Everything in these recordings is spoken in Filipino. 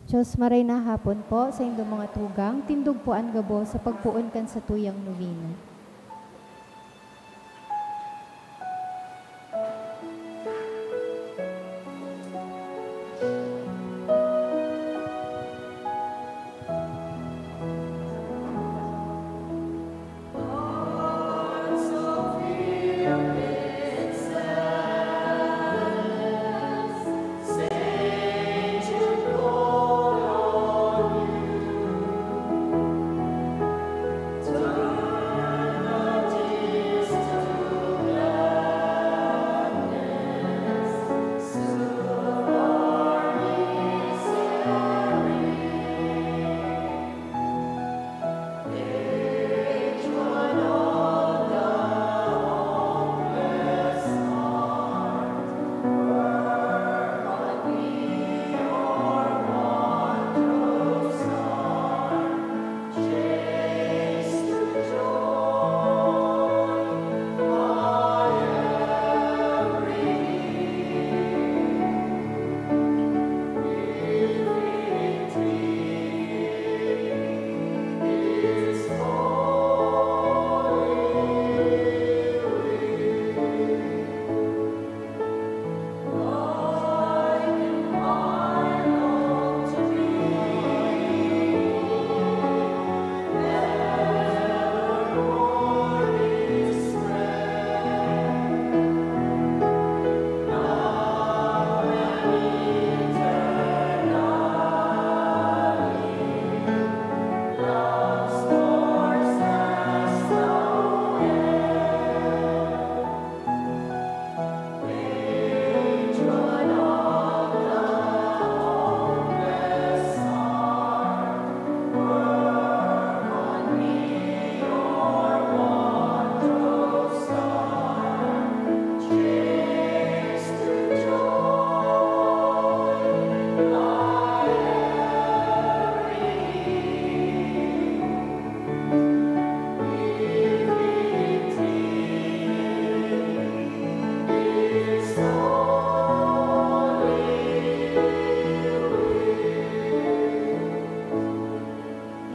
Diyos maray na hapon po sa indong mga tugang, tindog po ang gabo sa pagpuon kan sa tuyang novena.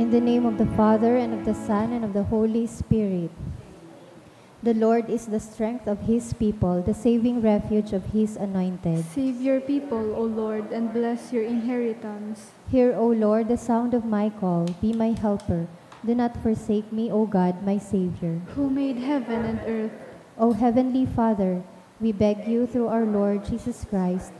In the name of the Father, and of the Son, and of the Holy Spirit. The Lord is the strength of His people, the saving refuge of His anointed. Save your people, O Lord, and bless your inheritance. Hear, O Lord, the sound of my call. Be my helper. Do not forsake me, O God, my Savior. Who made heaven and earth. O Heavenly Father, we beg you through our Lord Jesus Christ,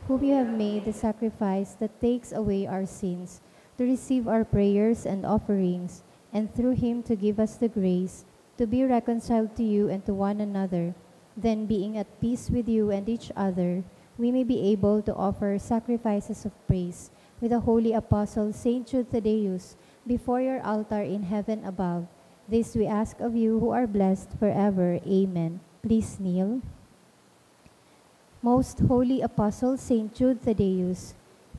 whom you have made the sacrifice that takes away our sins, to receive our prayers and offerings, and through him to give us the grace to be reconciled to you and to one another. Then, being at peace with you and each other, we may be able to offer sacrifices of praise with the holy apostle Saint Jude Thaddeus before your altar in heaven above. This we ask of you who are blessed forever. Amen. Please kneel. Most holy apostle Saint Jude Thaddeus,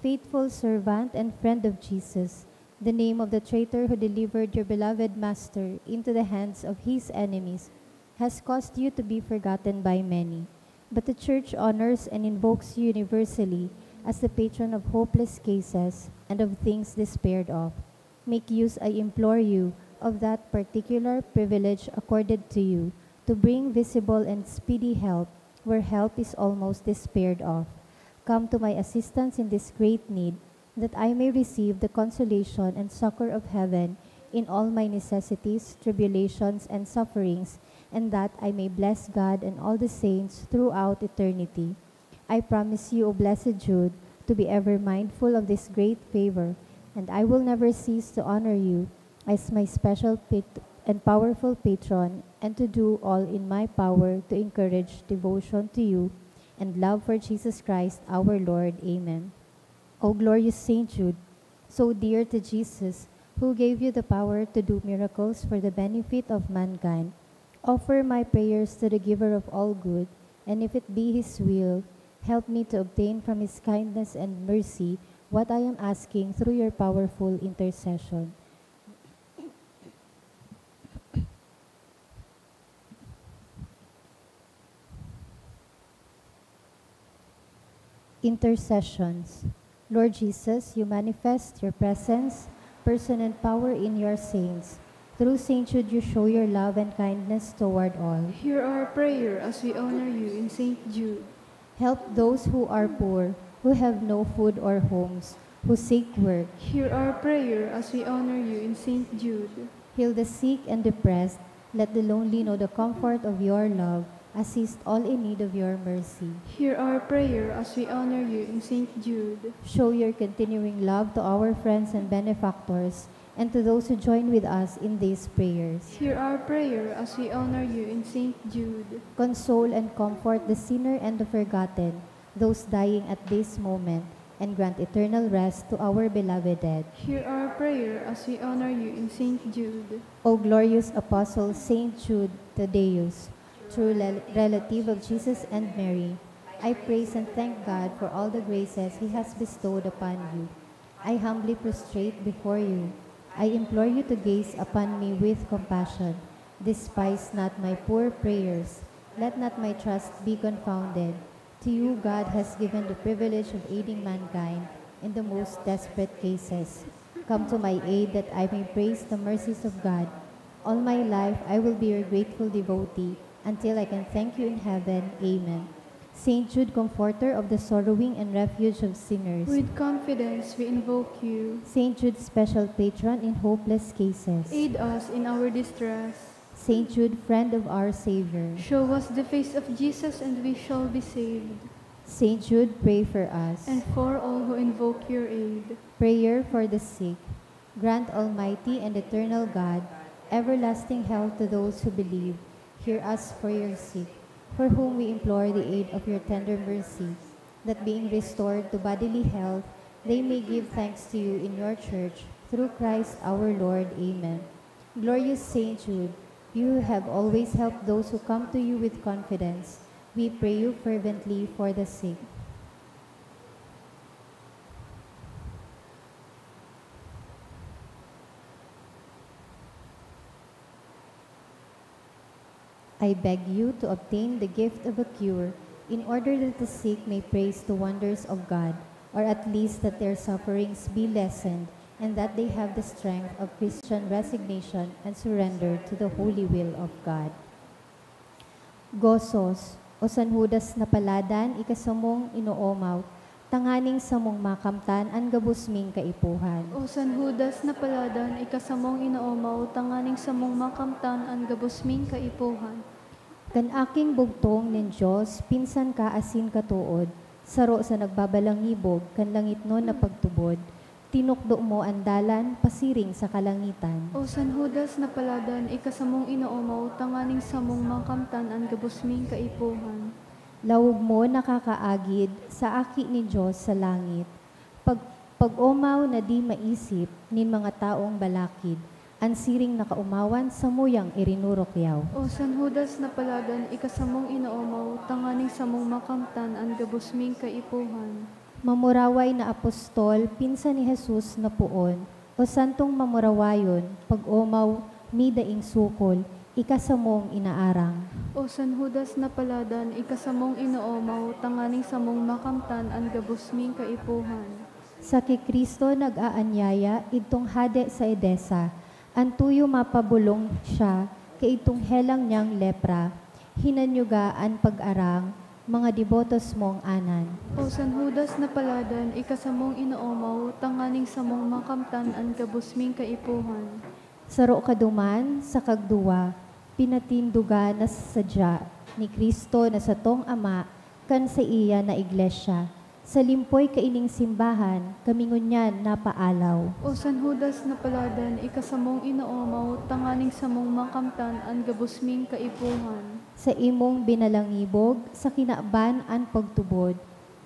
faithful servant and friend of Jesus, the name of the traitor who delivered your beloved Master into the hands of his enemies has caused you to be forgotten by many. But the Church honors and invokes you universally as the patron of hopeless cases and of things despaired of. Make use, I implore you, of that particular privilege accorded to you, to bring visible and speedy help where help is almost despaired of. Come to my assistance in this great need, that I may receive the consolation and succor of heaven in all my necessities, tribulations, and sufferings, and that I may bless God and all the saints throughout eternity. I promise you, O blessed Jude, to be ever mindful of this great favor, and I will never cease to honor you as my special and powerful patron, and to do all in my power to encourage devotion to you and love for Jesus Christ our Lord. Amen. O glorious Saint Jude, so dear to Jesus, who gave you the power to do miracles for the benefit of mankind, offer my prayers to the giver of all good, and if it be his will, help me to obtain from his kindness and mercy what I am asking through your powerful intercession. Intercessions. Lord Jesus, you manifest your presence, person, and power in your saints. Through Saint Jude, you show your love and kindness toward all. Hear our prayer as we honor you in Saint Jude. Help those who are poor, who have no food or homes, who seek work. Hear our prayer as we honor you in Saint Jude. Heal the sick and depressed. Let the lonely know the comfort of your love. Assist all in need of your mercy. Hear our prayer as we honor you in Saint Jude. Show your continuing love to our friends and benefactors, and to those who join with us in these prayers. Hear our prayer as we honor you in Saint Jude. Console and comfort the sinner and the forgotten, those dying at this moment, and grant eternal rest to our beloved dead. Hear our prayer as we honor you in Saint Jude. O glorious Apostle Saint Jude Thaddeus, true relative of Jesus and Mary, I praise and thank God for all the graces He has bestowed upon you. I humbly prostrate before you. I implore you to gaze upon me with compassion. Despise not my poor prayers. Let not my trust be confounded. To you God has given the privilege of aiding mankind in the most desperate cases. Come to my aid that I may praise the mercies of God. All my life I will be your grateful devotee until I can thank you in heaven. Amen. Saint Jude, comforter of the sorrowing and refuge of sinners. With confidence we invoke you. Saint Jude, special patron in hopeless cases. Aid us in our distress. Saint Jude, friend of our Savior. Show us the face of Jesus and we shall be saved. Saint Jude, pray for us. And for all who invoke your aid. Prayer for the sick. Grant, Almighty and eternal God, everlasting health to those who believe. Hear us for your sick, for whom we implore the aid of your tender mercy, that being restored to bodily health, they may give thanks to you in your church, through Christ our Lord. Amen. Glorious Saint Jude, you have always helped those who come to you with confidence. We pray you fervently for the sick. I beg you to obtain the gift of a cure, in order that the sick may praise the wonders of God, or at least that their sufferings be lessened, and that they have the strength of Christian resignation and surrender to the holy will of God. Gozos, o Sanhudas na paladan, ikasamong inoomaw, tanganing samong makamtan, ang gabusming kaipuhan. O Sanhudas na paladan, ikasamong inoomaw, tanganing samong makamtan, ang gabusming kaipuhan. Kan aking bugtong nin Diyos, pinsan ka asin katuod, saro sa nagbabalangibog, kan langit no na pagtubod, tinukdo mo andalan, pasiring sa kalangitan. O Sanhudas na paladan, ikasamong inoomaw, tanganing samong makamtan, ang gabusming kaipuhan. Lawog mo nakakaagid sa aki ni Diyos sa langit. Pag-umaw na di maisip nin mga taong balakid, ang siring nakaumawan sa muyang irinurokyaw. O Sanhudas na paladan, ikasamong inoomaw, tanganing samong makamtan, ang gabusming kaipuhan. Mamuraway na apostol, pinsan ni Jesus na puon, o santong mamurawayon, pag-umaw, midaing sukol, ikasamong inaarang. O Sanhudas na paladan, ikasamong inoomaw, tanganing samong makamtan, ang gabusming kaipuhan. Sa kay Kristo nag-aanyaya, itong hade sa Edesa, ang tuyo mapabulong siya, kay itong helang niyang lepra, hinanyugaan pag-arang, mga debotos mong anan. O Sanhudas na paladan, ikasamong inoomaw, tanganing samong makamtan, ang gabusming kaipuhan. Saro kaduman sa kagduwa, pinatinduga na sadya ni Kristo na sa tong ama, kan sa iya na iglesia. Sa limpoy kaining simbahan, kamingunyan na paalaw. O Sanhudas na paladan, ikasamong inoomaw, tanganing samong makamtan, ang gabusming kaipuhan. Sa imong binalangibog, sa kinaaban ang pagtubod,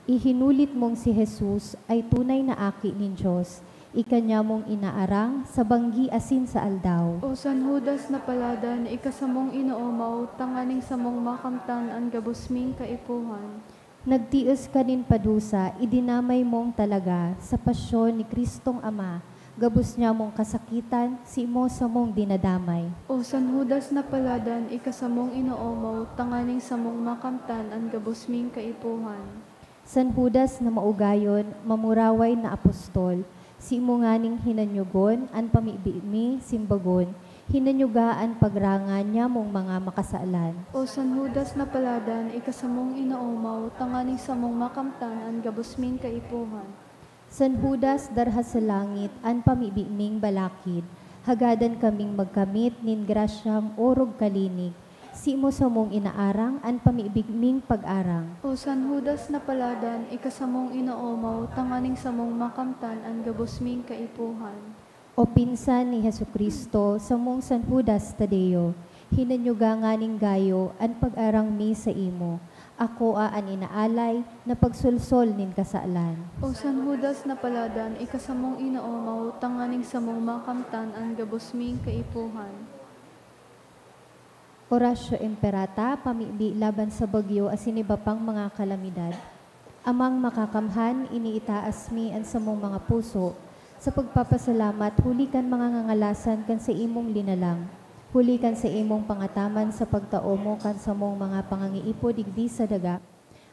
ihinulit mong si Jesus ay tunay na aki nin Diyos, ikanya mong inaarang sa banggi asin sa aldaw. O Sanhudas na paladan, ikasamong inoomaw, tanganing samong makamtan, ang gabusming kaipuhan. Nagtiis ka nin padusa, idinamay mong talaga sa pasyon ni Kristong Ama, gabus niya mong kasakitan, si mo sa mong dinadamay. O Sanhudas na paladan, ikasamong inoomaw, tanganing samong makamtan, ang gabusming kaipuhan. San Judas na maugayon, mamuraway na apostol, si imo nganing hinanyugon, an pamibimi, simbagon, hinanyugaan pagrangan niya mong mga makasaalan. O San Judas na paladan, ikasamong inaumaw, tanganing samong makamtan, ang gabusming kaipuhan. San Judas darha sa langit, an pamibiming balakid, hagadan kaming magkamit, nin grasyang orog kalinig, si mo sa mong inaarang, an pamibigming pag-arang. O San Judas na paladan, ikasamong inaumaw, tanganing samong makamtan, ang gabusming kaipuhan. O pinsan ni Jesucristo, sa mong San Judas Tadeo, hinanyuga nga ning gayo, an pag-arang mi sa imo, ako aan inaalay, na pagsulsol nin kasaalan. O San Judas na paladan, ikasamong inaumaw, tanganing samong makamtan, ang gabusming kaipuhan. Orasyo Imperata, pamibi laban sa bagyo asin iba pang mga kalamidad. Amang makakamhan, iniitaas mi ang samong mga puso. Sa pagpapasalamat, huli kan mga ngangalasan kan sa imong linalang. Huli kan sa imong pangataman sa pagtao mo kan sa mong mga pangangiipo digdi sa daga.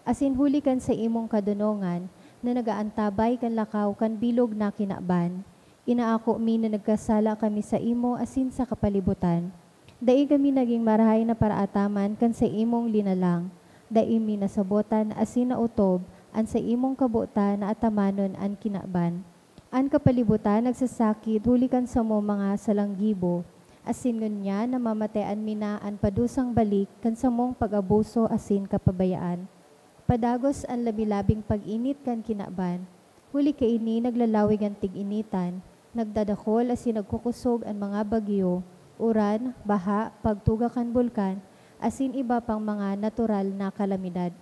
Asin huli kan sa imong kadunongan na nagaantabay kan lakaw kan bilog na kinaban. Inaako mi na nagkasala kami sa imo asin sa kapalibutan. Dai kami naging marahay na paraataman kan sa imong linalang. Dai mi nasabotan asin na utob an sa imong kabutan na atamanon an kinaban. An kapalibutan nagsasakit huli kan sa mo mga salanggibo. Asin ngunya na mamatean mi na an padusang balik kan sa mong pag-abuso asin kapabayaan. Padagos an labilabing pag-init kan kinaban. Huli kaini naglalawig ang tig-initan. Nagdadakol asin nagkukusog ang mga bagyo. Uran, baha, pagtugakan bulkan, asin iba pang mga natural na kalamidad.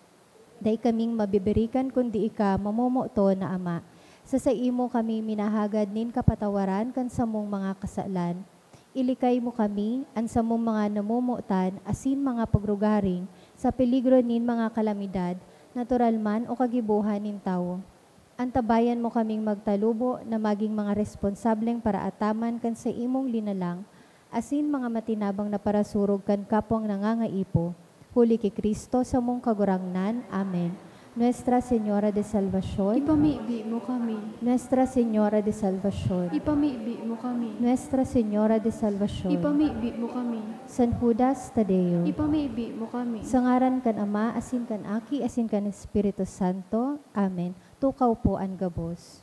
Dahil kaming mabibirikan kundi ika mamomoto na ama. Sa imo kami minahagad nin kapatawaran kan sa mong mga kasalan. Ilikay mo kami, an sa mong mga namumutan, asin mga pagrugaring, sa peligro nin mga kalamidad, natural man o kagibuhan nin tao. Antabayan mo kaming magtalubo na maging mga responsableng para ataman kan sa imong linalang, asin mga matinabang na parasurog kan kapwang nangangaipo, huli kay Kristo sa mong kagurangnan. Amen. Nuestra Señora de Salvación, Ipamibi mo kami. Nuestra Señora de Salvación, Ipamibi mo kami. Nuestra Señora de Salvación, Ipamibi mo kami. San Judas Tadeo, Ipamibi mo kami. sa ngaran kan Ama, asin kan Aki, asin kan Espiritu Santo. Amen. Tukaw po ang gabos.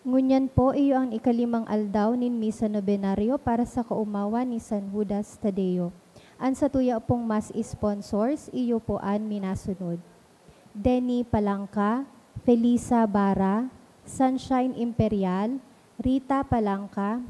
Ngunyan po iyo ang ikalimang aldaw nin misa nobenaryo para sa kaumawa ni San Judas Tadeo. An sa tuya pong mas sponsors, iyo po an minasunod. Denny Palangka, Felisa Bara, Sunshine Imperial, Rita Palangka,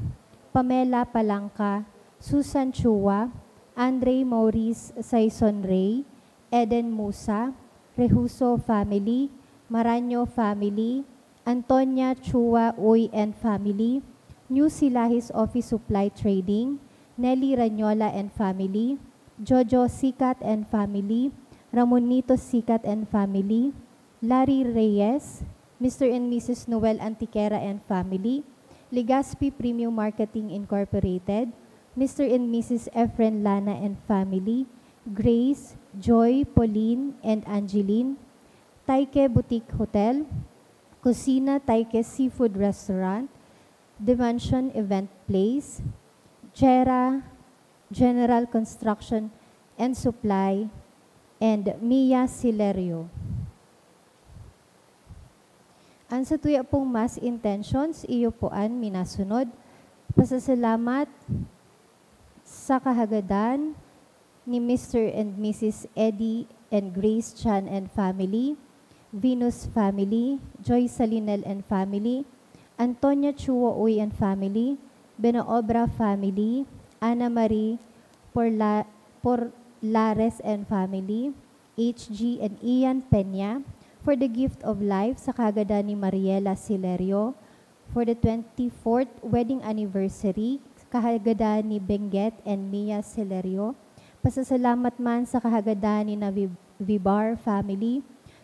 Pamela Palangka, Susan Chua, Andre Maurice Saison Ray, Eden Musa, Rehuso Family, Maranyo Family, Antonia Chua Uy and Family, New Silahis Office Supply Trading, Nelly Ranyola and Family, Jojo Sikat and Family, Ramonito Sikat and Family, Larry Reyes, Mr. and Mrs. Noel Antiquera and Family, Legaspi Premium Marketing Incorporated, Mr. and Mrs. Efren Lana and Family, Grace, Joy, Pauline, and Angeline, Taike Boutique Hotel, Kusina Taike Seafood Restaurant, Dimension Event Place, Jera General Construction and Supply, and Mia Silerio. Ang sa tuya pong mass intentions, iyo po an minasunod. Pasasalamat sa kahagadan ni Mr. and Mrs. Eddie and Grace Chan and Family, Venus Family, Joy Salinel and Family, Antonia Chuo Uy and Family, Benoobra Family, Ana Marie Porlares and Family, HG and Ian Peña, for the gift of life sa kagada ni Mariela Silerio, for the 24th wedding anniversary, kahagada ni Benguet and Mia Silerio, pasasalamat man sa kahagada ni Vibar Family,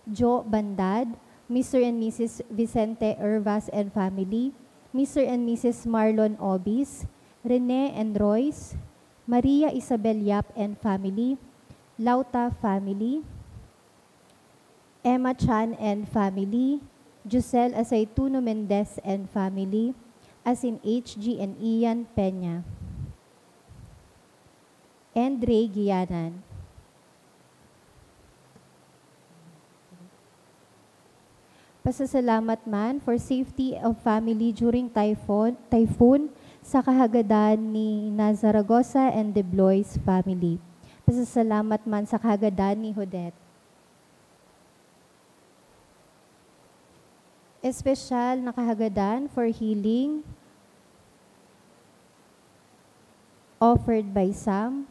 Joe Bandad, Mr. and Mrs. Vicente Ervas and Family, Mr. and Mrs. Marlon Obis, Rene and Royce, Maria Isabel Yap and family, Lauta family, Emma Chan and family, Giselle Aceituno Mendez and family, as in HG and Ian Peña, and Ray Gianan. Pasasalamat man for safety of family during typhoon sa kahagadan ni Nazaragosa and De Blois family. Pasasalamat man sa kahagadan ni Hodette. Espesyal na kahagadan for healing offered by Sam,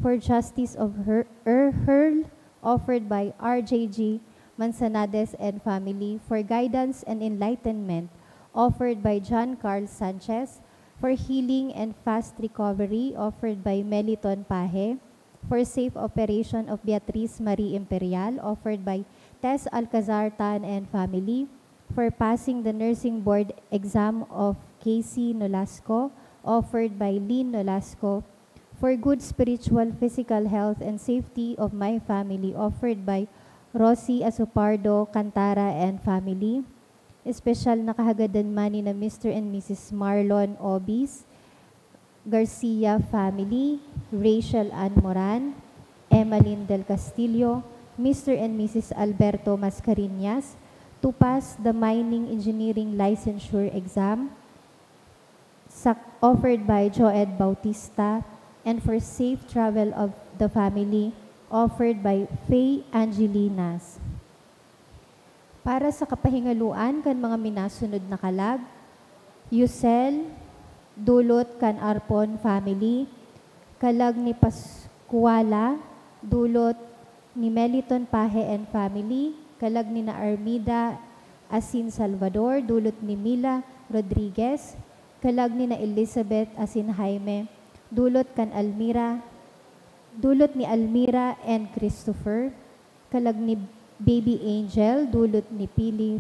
for justice of Earl offered by RJG Manzanades and family, for guidance and enlightenment offered by John Carl Sanchez, for healing and fast recovery offered by Meliton Pahe, for safe operation of Beatriz Marie Imperial offered by Tess Alcazar Tan and family, for passing the nursing board exam of Casey Nolasco offered by Lynn Nolasco, for good spiritual, physical health and safety of my family offered by Rosie Asupardo Cantara and family. Espesyal na kahagadan mani na Mr. and Mrs. Marlon Obis Garcia family, Rachel Ann Moran, Emmeline Del Castillo, Mr. and Mrs. Alberto Mascarinhas, to pass the mining engineering licensure exam offered by Joed Bautista, and for safe travel of the family offered by Faye Angelinas. Para sa kapahingaluan kan mga minasunod na kalag, Yusel, dulot kan Arpon family, kalag ni Pascuala, dulot ni Meliton Pahe and family, kalag ni na Armida Asin Salvador, dulot ni Mila Rodriguez, kalag ni na Elizabeth Asin Jaime, dulot ni Almira and Christopher, kalag ni Baby Angel, dulot ni Pili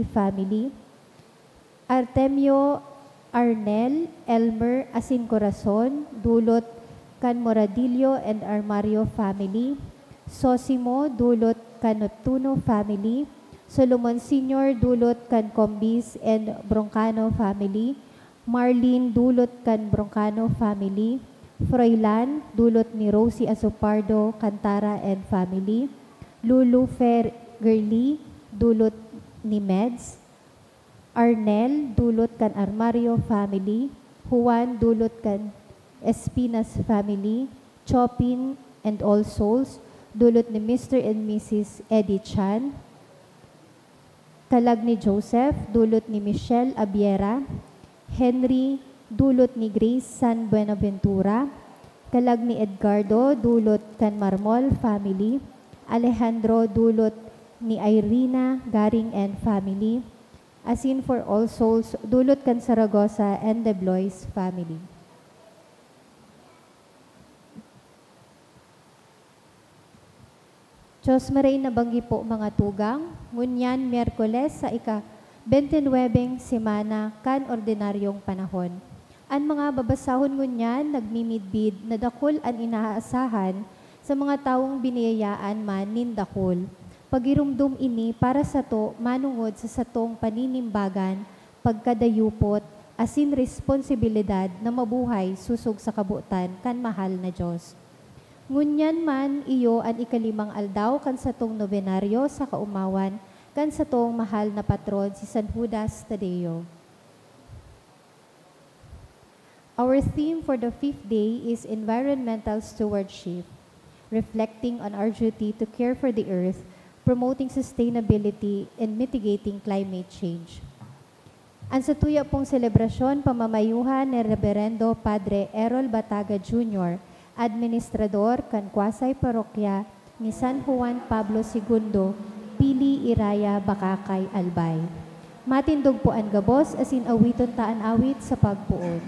family, Artemio Arnel Elmer Asin Corazon, dulot kan Moradillo and Armario family, Sosimo, dulot kan Neptuno family, Solomon Sr., dulot kan Combis and Broncano family, Marlene, dulot kan Broncano family, Froilan, dulot ni Rosie Asupardo Cantara and family, Lulu Gerli, dulot ni Meds, Arnel, dulot kan Armario family, Juan, dulot kan Espinas family, Chopin and All Souls, dulot ni Mr. and Mrs. Eddie Chan, kalag ni Joseph, dulot ni Michelle Abiera, Henry, dulot ni Grace San Buenaventura, kalag ni Edgardo, dulot kan Marmol family, Alejandro, dulot ni Irina Garing and family, Asin for All Souls, dulot kan Saragosa and De Blois family. Diyos maray na banggi po mga tugang, ngunyan Miyerkules sa ika-29 semana kan ordinaryong panahon. Ang mga babasahon ngunyan nagmimidbid na dakol ang inaasahan sa mga taong biniyayaan man nin dakol. Pagirumdum ini para sa to manungod sa satong paninimbagan, pagkadayupot, asin responsibilidad na mabuhay susog sa kabutan kan mahal na Diyos. Ngunyan man iyo ang ikalimang aldaw kan satong nobenaryo sa kaumawan kan satong mahal na patron si San Judas Tadeo. Our theme for the 5th day is environmental stewardship, reflecting on our duty to care for the earth, promoting sustainability, and mitigating climate change. Ang sa tuya pong selebrasyon, pamamayuhan ni Reverendo Padre Errol Bataga Jr., Administrador kan Kwasay Parokya ni San Juan Pablo II, Pili Iraya, Bakakay, Albay. Matindog po ang gabos asin awiton taan awit sa pagpuon.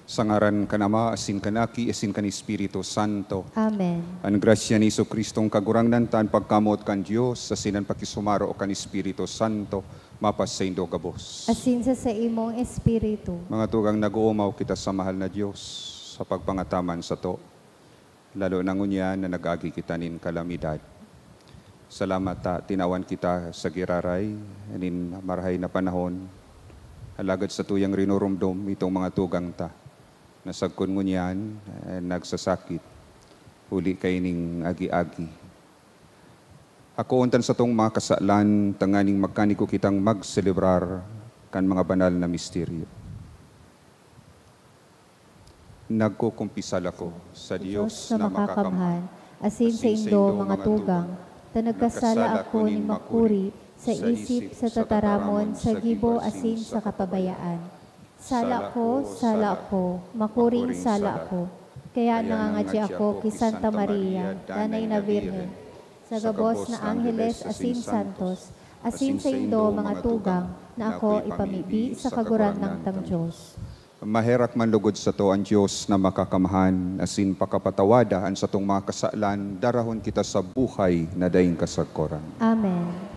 Sa ngaran kanama, asin kanaki, asin kan Espiritu Santo. Amen. Ang grasya ni Iso Kristong kagurangnan tan pagkamot kan Dios sa sinan pakisumaro o kan Espiritu Santo mapas sa indo gabos. Asin sa imong espiritu. Mga tugang nag-uumaw kita sa mahal na Dios sa pagpangataman sa to. Lalo na ngunyan na nag-agi kita nin kalamidad. Salamat ta, tinawan kita sa giraray, nin marahay na panahon. Alagad sa tuyang rinurumdom itong mga tugang ta. Nasagkon ngunyan, nagsasakit. Huli kay ning agi-agi. Ako untan sa tong mga kasalan, tanganing magkaniko kitang magselebrar kan mga banal na misteryo. Nagkukumpisal ako sa Diyos na makakamhan, asin sa indo mga tugang, ta nagkasala ako ni makuri, sa isip, sa tataramon, sa gibo, asin sa kapabayaan. Sala ko, makuring sala ko. Kaya nangangadya ako kay Santa Maria, Danay na Birhen, sa gabos na Angeles asin Santos, asin sa indo mga tugang, na ako ipamibi sa kaguran ng tang Diyos. Maherak man lugod sa to ang Diyos na makakamahan, asin pakapatawadahan sa tong mga kasalan, darahon kita sa buhay na daing kasagkoran. Amen.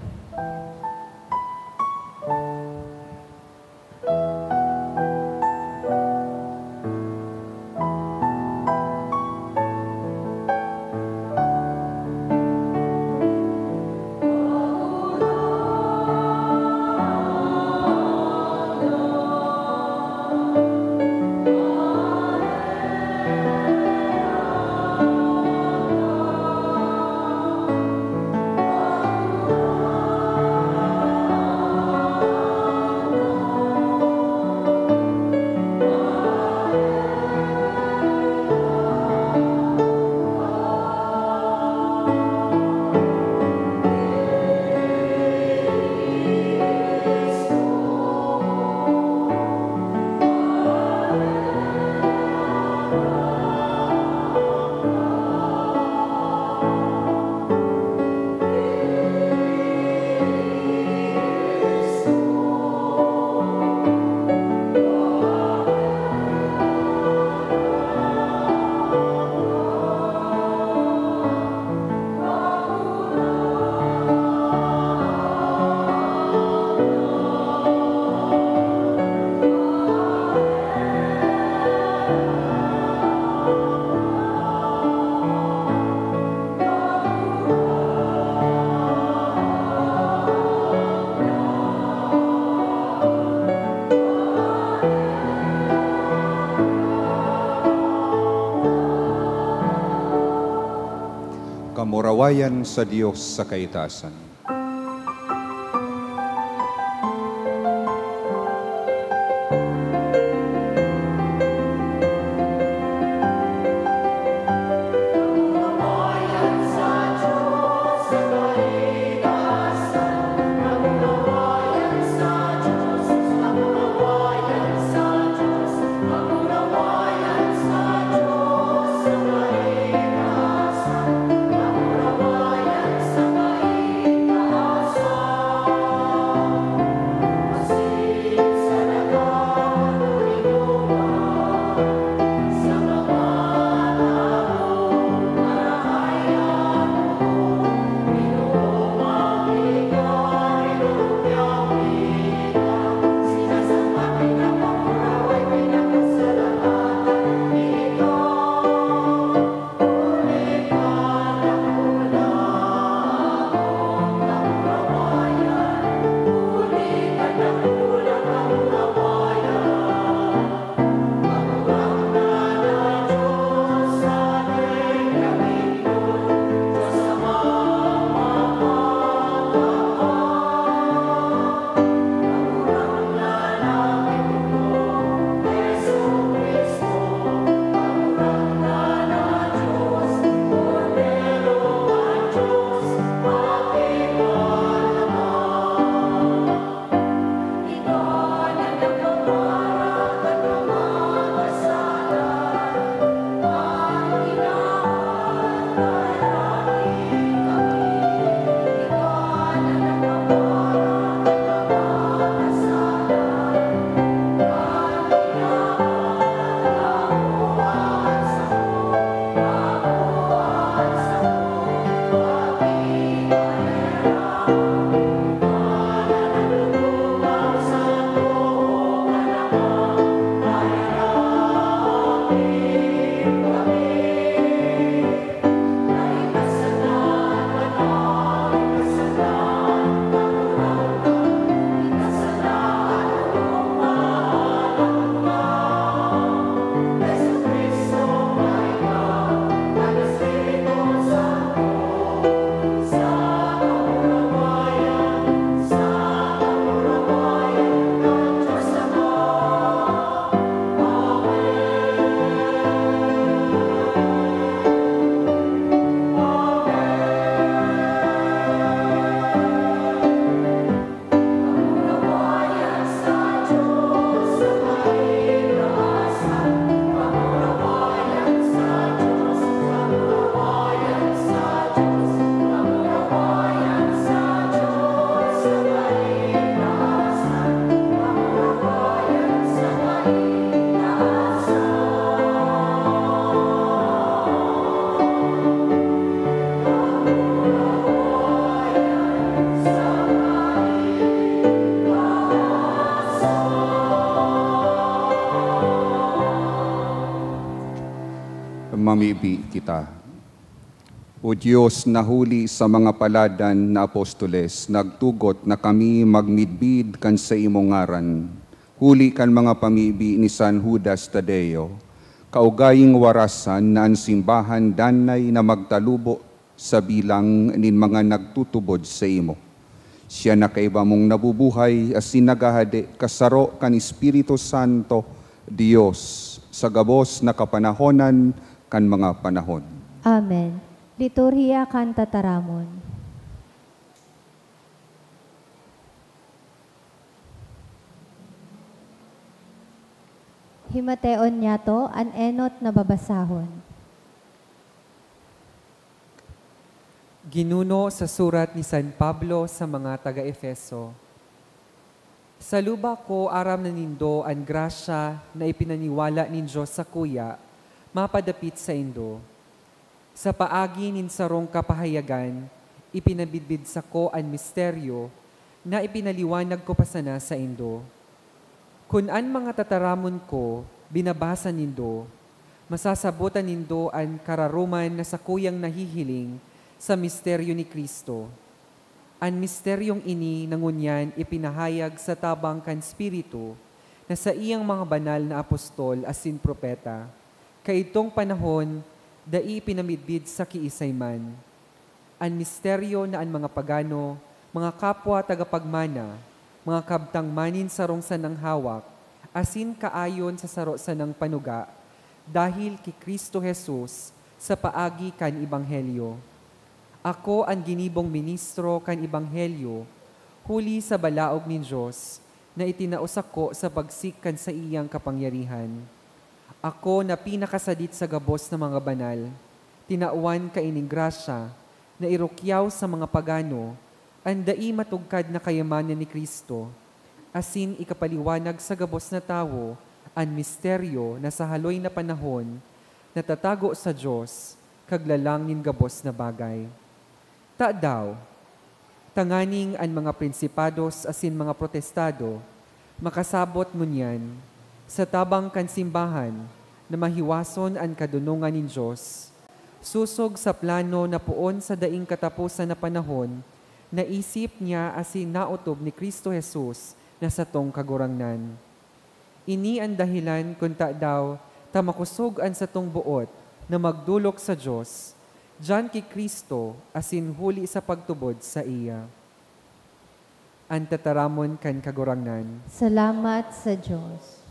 Kamurawayan sa Diyos sa kaitaasan. Mamibi kita. O Diyos na huli sa mga paladan na apostoles, nagtugot na kami magmidbid kan sa imong ngaran. Huli kan mga pamibi ni San Judas Tadeo, kaugaying warasan na ang simbahan danay na magtalubo sa bilang nin mga nagtutubod sa imo. Siya na kaiba mong nabubuhay as sinagahade kasaro kan Espiritu Santo, Dios, sa gabos na kapanahonan kan mga panahon. Amen. Liturhiya kanta taramon. Himateon niya to, an enot na babasahon. Ginuno sa surat ni San Pablo sa mga taga-Efeso. Sa luba ko aram na nindo ang grasya na ipinaniwala nin Diyos sa kuya, mapadapit sa indo. Sa paagi nin sarong kapahayagan, ipinabidbid sa ko ang misteryo na ipinaliwanag ko pa sana sa indo. Kun an mga tataramon ko, binabasa nindo, masasabutan nindo ang kararuman na sa kuyang nahihiling sa misteryo ni Kristo. Ang misteryong ini nangunyan ipinahayag sa tabang kan Espiritu na sa iyang mga banal na apostol asin propeta. Kaitong panahon, dai pinamidbid sa kiisayman. Ang misteryo na ang mga pagano, mga kapwa tagapagmana, mga kabtang manin sarong sanang hawak, asin kaayon sa saro sanang panuga, dahil ki Kristo Jesus sa paagi kan Ebanghelyo. Ako ang ginibong ministro kan Ebanghelyo, huli sa balaog ni Diyos, na itinausak ko sa pagsikan sa iyang kapangyarihan. Ako na pinakasadit sa gabos ng mga banal, tinauan kaining grasya, na irukyaw sa mga pagano, ang dai matugkad na kayamanan ni Kristo, asin ikapaliwanag sa gabos na tao, ang misteryo na sa haloy na panahon, natatago sa Diyos, kaglalang nin gabos na bagay. Ta daw, tanganing ang mga prinsipados asin mga protestado, makasabot ngunyan, sa tabang kansimbahan na mahiwason ang kadunungan nin Diyos, susog sa plano na puon sa daing katapusan na panahon, naisip niya asin nautob ni Kristo Jesus na sa tong kagurangnan. Ini ang dahilan kung ta daw, tamakusog ang sa tong buot na magdulok sa Diyos, diyan kay Kristo asin huli sa pagtubod sa iya. Ang tataramon kan kagurangnan. Salamat sa Diyos.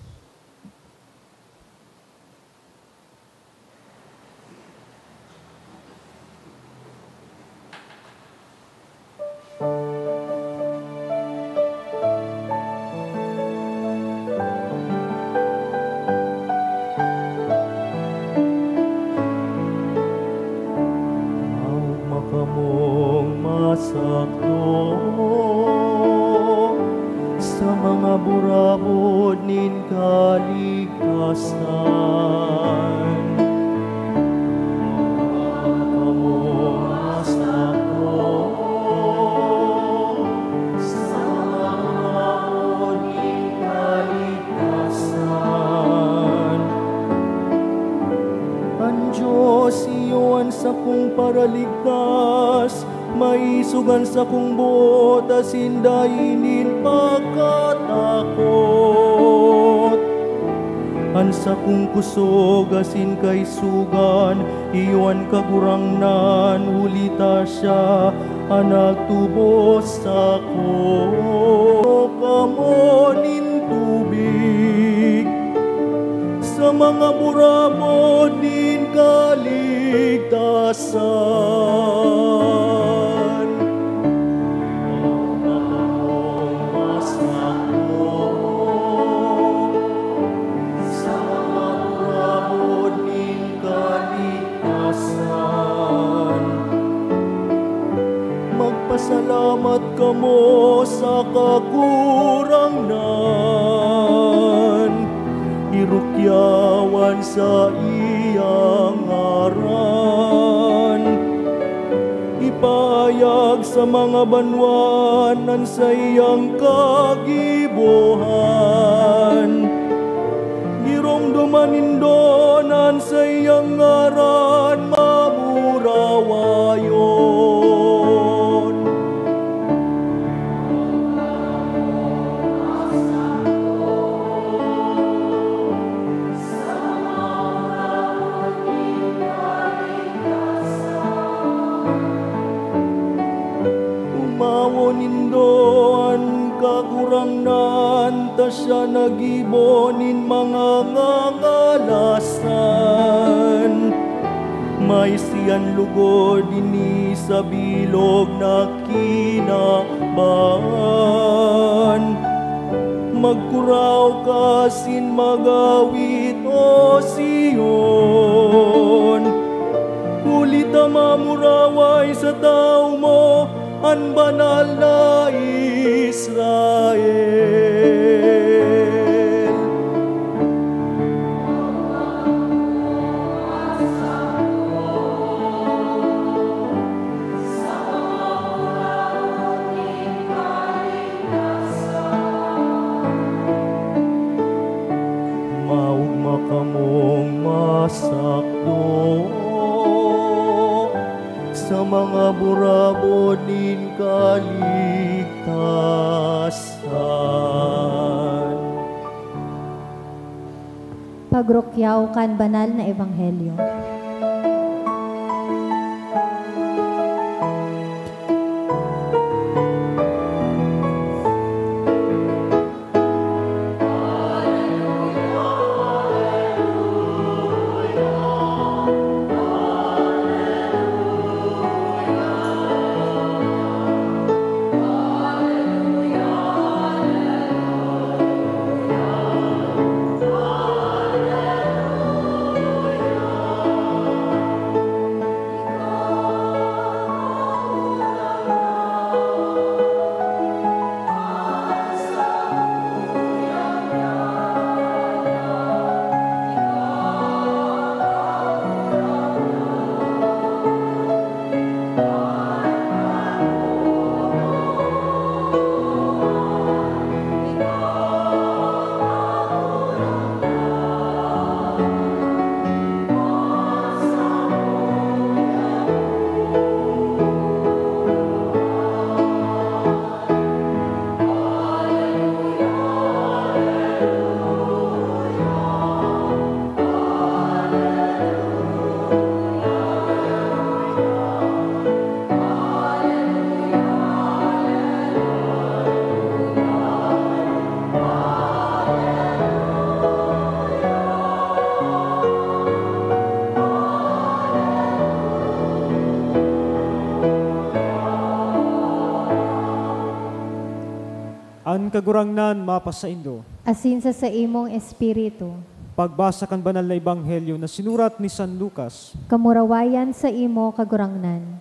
Sa mga burabod nin kaligtasan, kamong masakto. Sa mga burabod nin kaligtasan, ang Diyos iyon sa kong paraligtas, maisugan sa kong buot asin dainin pagkatakot. Ansa kong kusog asin kay sugan, iyon kagurangnan, ulita siya ang nagtubos sa ko. Kamo nin tubig sa mga burabod nin kaligtasan. Magpasalamat kamo sa kagurangnan, irukyawan sa iyang ngaran. Ipayag sa mga banwanan sa iyang kagibuhan, irongduman indonan sa iyang ngaran. gurangnan, ta siya nagibonin mga ngangalasan. May siyan lugod ini sa bilog na kinaban. Magkuraw ka sin magawit o Sion. Hulita mamuraway sa tao mo, ang banal na Israel. Maugma kamong masakdo sa mga burabod nin kaligtasan. Pagrokyaw kan banal na ebanghelyo. An kagurangnan mapasaindo. Asin sa imong espiritu. Pagbasa kan banal na ebanghelyo na sinurat ni San Lucas. Kamurawayan sa imo kagurangnan.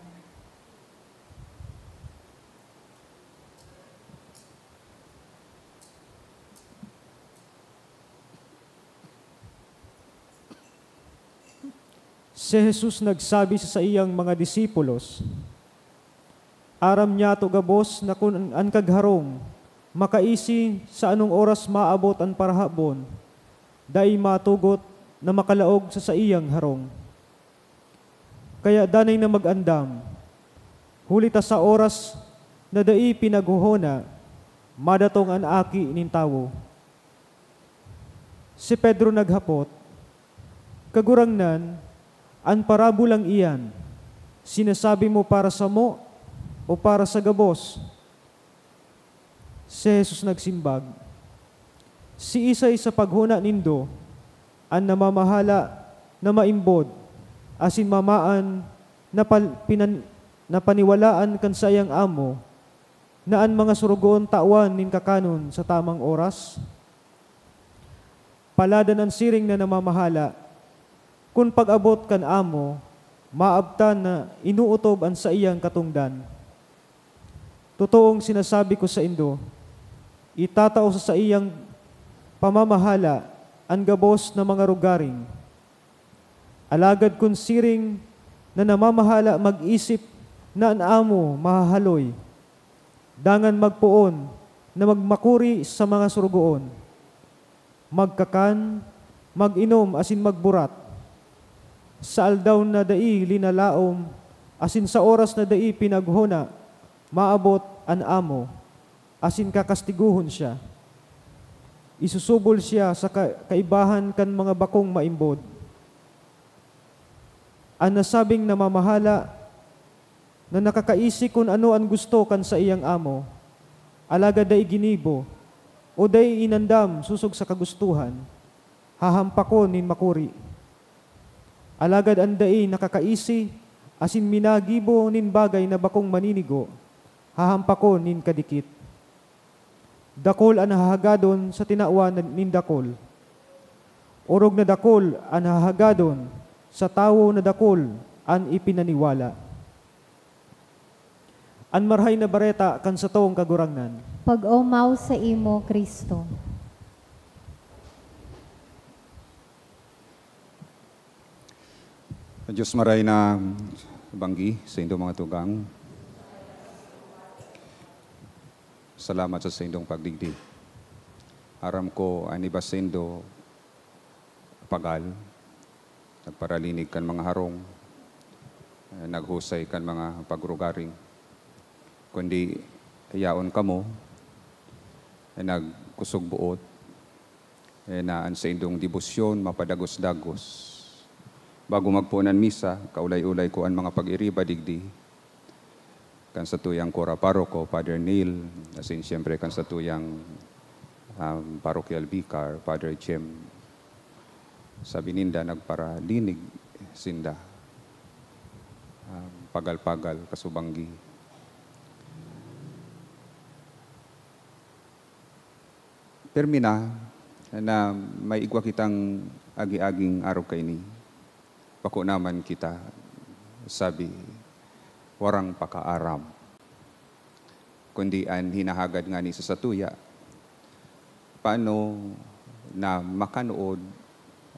Si Jesus nagsabi sa iyang mga disipulos, aram niya to gabos na kun an kagharong, makaisi sa anong oras maabot ang parahabon, dai matugot na makalaog sa iyang harong. Kaya danay na magandam, hulita sa oras na dai pinaghuhona, madatong an aki nin tawo. Si Pedro naghapot, kagurangnan, an parabulang iyan, sinasabi mo para sa mo o para sa gabos? Si Jesus nagsimbag, si isay sa paghuna nindo, ang namamahala na maimbod, asin mamaan na paniwalaan kan sayang amo, na ang mga surugoon tawan nin kakanon sa tamang oras. Paladan ang siring na namamahala, kung pag-abot kan amo, maabtan na inuutob ang sa iyang katungdan. Totoong sinasabi ko sa indo, itatao sa iyang pamamahala ang gabos na mga rugaring. Alagad kun siring na namamahala mag-isip na ang amo mahahaloy, dangan magpuon na magmakuri sa mga surugoon, magkakan, mag-inom asin magburat, sa aldaw na dai linalaom, asin sa oras na dai pinaghuna, maabot an amo, asin kakastiguhon siya. Isusubol siya sa kaibahan kan mga bakong maimbod. Ang nasabing namamahala na nakakaisi kung ano ang gusto kan sa iyang amo, alaga dai ginibo, O day inandam susog sa kagustuhan, hahampakon nin makuri. Alagad anday nakakaisi, asin minagibo nin bagay na bakong maninigo, hahampakon nin kadikit. Dakol ang hahagadon sa tinawa nin dakol. Orog na dakol ang hahagadon sa tawo na dakol ang ipinaniwala. An marhay na bareta kan sa toong kagurangnan. Pag-umaw sa imo, Kristo. Diyos maray na banggi sa indong mga tugang. Salamat sa indong pagdigdi. Aram ko ani ba sa indo pagal, nagparalinig kan mga harong, naghusay kan mga pagrugaring. Kundi yaon kamo, nagkusog buot, naan sa indong debosyon, mapadagos-dagos. Bago magpunan misa, kaulay-ulay ko ang mga pag-iriba digdi. Kan sa tuyang Cora Paroko, Father Neil, asin siyempre kan sa tuyang Parochial Vicar, Father Chem. Sabi ninda, nagparalinig sinda. Pagal-pagal, kasubanggi. Permina na may igwa kitang agi-aging araw kay ni. Pako naman kita, sabi, warang pakaaram. Kundi an hinahagad nga ni sa satuya, paano na makanood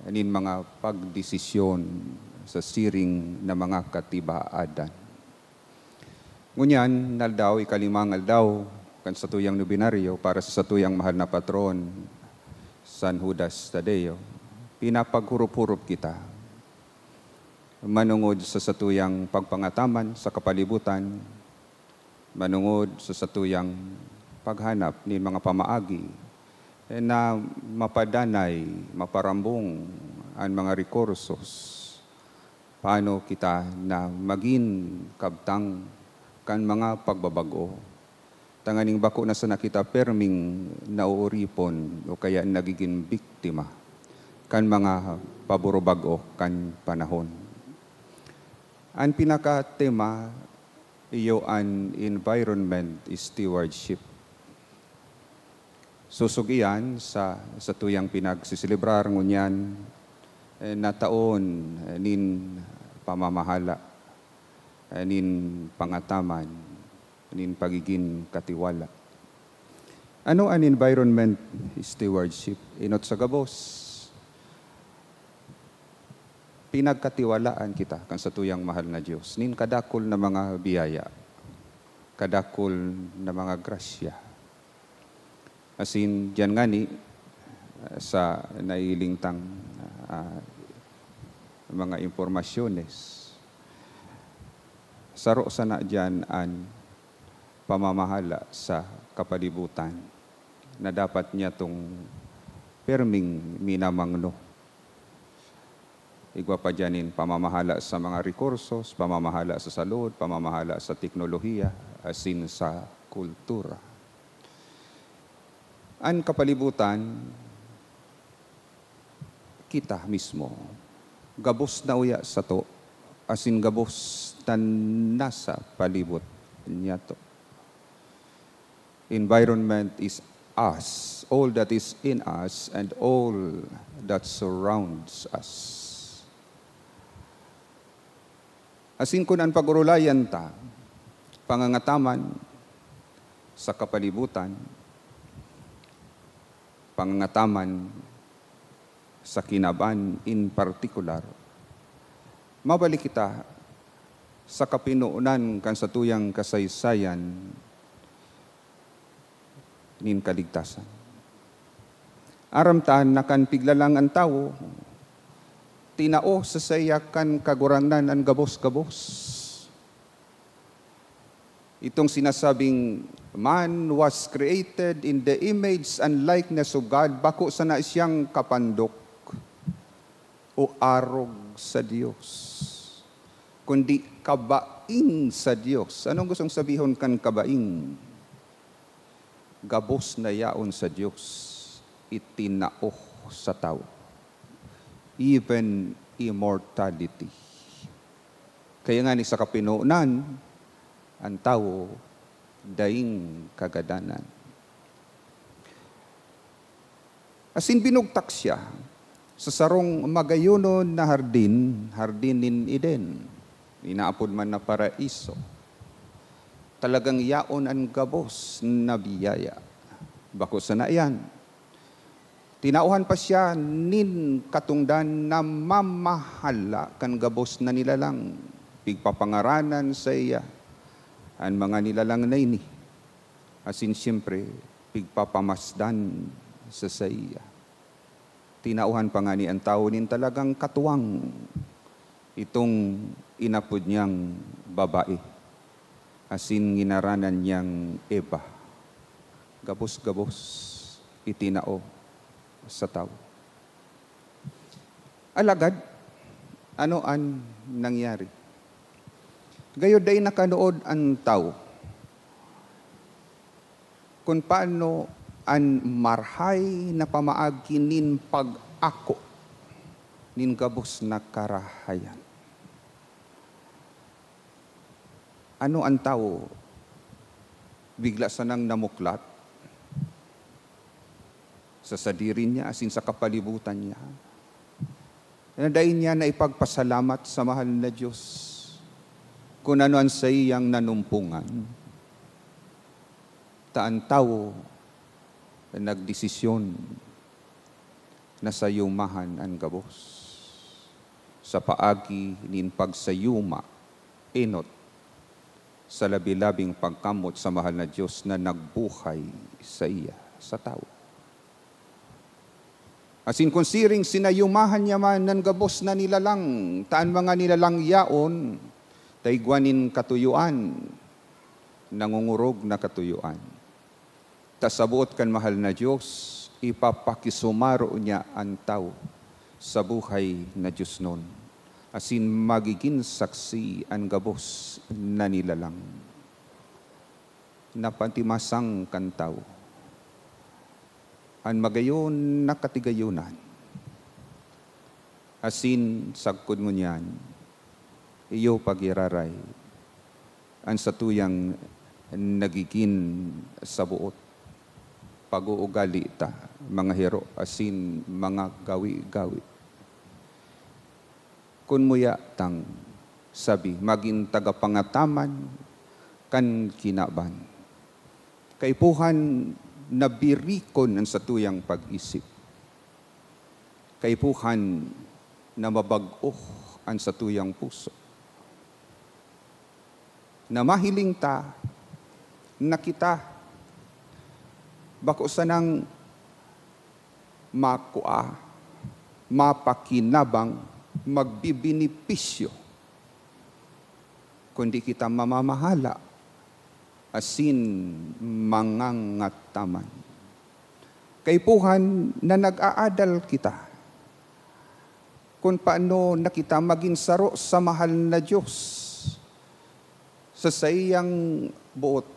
nin mga pagdesisyon sa siring na mga katibaadan. Ngunyan, naldaw, ikalimang aldaw, kan satuyang nobinaryo para sa satuyang mahal na patron, San Judas Tadeo, pinapaghurup-hurup kita. Manungod sa satuyang pagpangataman sa kapalibutan, manungod sa satuyang paghanap ni mga pamaagi na mapadanay, maparambong ang mga rekursos. Paano kita na maging kabtang kan mga pagbabago. Tanganing bako na sa nakita perming nauuripon o kaya nagiging biktima kan mga paburobago kan panahon. Ang pinaka-tema iyo an environment stewardship. Susog iyan sa tuyang pinagsisilibrar ngunyan na taon nin pamamahala, nin pangataman, nin pagiging katiwala. Ano ang environment stewardship? Inot sa gabos, pinagkatiwalaan kita kan sa tuyang mahal na Diyos. Nin kadakol na mga biyaya, kadakol na mga grasya. Asin, diyan nga ni, sa nailingtang mga impormasyones, saro sana diyan ang pamamahala sa kapalibutan na dapat niya itong perming minamangno. Igwa pa dyanin pamamahala sa mga rekursos, pamamahala sa salud, pamamahala sa teknolohiya, asin sa kultura. Ang kapalibutan, kita mismo, gabos na uya sa to, asin gabos na nasa palibot niya to. Environment is us, all that is in us and all that surrounds us. Asin kun ang pagurulayan ta, pangangataman sa kapalibutan, pangangataman sa kinaban in particular, mabalik kita sa kapinuunan kan sa tuyang kasaysayan nin kaligtasan. Aramtaan na kan piglalang ang tao, tinao sa sayakan kagurangnan ang gabos-gabos. Itong sinasabing, man was created in the image and likeness of God, bako sana siyang kapandok o arog sa Diyos, kundi kabaing sa Diyos. Anong gustong sabihin kan kabaing? gabos na yaon sa Diyos, itinao sa tao. Even immortality. Kaya nga ni sa kapinuunan, ang tao daing kagadanan. Asin binugtak siya sa sarong magayunon na hardin nin Eden. Inaapod man na paraiso. Talagang yaon ang gabos na biyaya. Bako sa na yan. Tinauhan pa siya nin katungdan na mamahala kan gabos na nilalang. Pigpapangaranan sa iya. Ang mga nilalang na ini. Asin siyempre, pigpapamasdan sa iya. Tinauhan pa nga ni ang tao nin talagang katuwang itong inapod niyang babae. Asin ginaranan niyang Eva. Gabos-gabos itinao sa tao. Alagad, ano ang nangyari? Gayo day nakanood ang tao kung paano ang marhay na pamaagi nin pag-ako nin gabos na karahayan. Ano ang tao? Bigla sanang namuklat sa sadiri niya, asin sa kapalibutan niya. Nadain niya na ipagpasalamat sa mahal na Diyos kung ano ang sa iyang nanumpungan. Taan tao na nagdesisyon na sayumahan ang gabos. Sa paagi nin pagsayuma, enot, sa labi-labing pagkamot sa mahal na Diyos na nagbuhay sa iya, sa tao. Asin kung siring sinayumahan niya man ng gabos na nilalang, taan mga nilalang yaon, taigwanin katuyuan, nangungurog na katuyuan. Tasabuot kan mahal na Diyos, ipapakisumaro niya ang tao sa buhay na Diyos nun. Asin magiging saksi ang gabos na nilalang. Napantimasang kan tao. Ang magayon na katigayunan. Asin sagkod mo niyan, iyo pagiraray, ang satuyang nagiging sa buot. Pag-uugali ta, mga hero, asin mga gawi-gawi. Kun muya tang sabi, maging tagapangataman kan kinaban. Kaipuhan nabirikon ang satuyang pag-isip. Kaipuhan na mabag-oh ang satuyang puso. Na mahiling ta na kita bako sanang makua, mapakinabang, magbibinipisyo kundi kita mamamahala asin mangangataman. Kaipuhan na nag-aadal kita kung paano na kita maging saro sa mahal na Diyos sa sayang buot.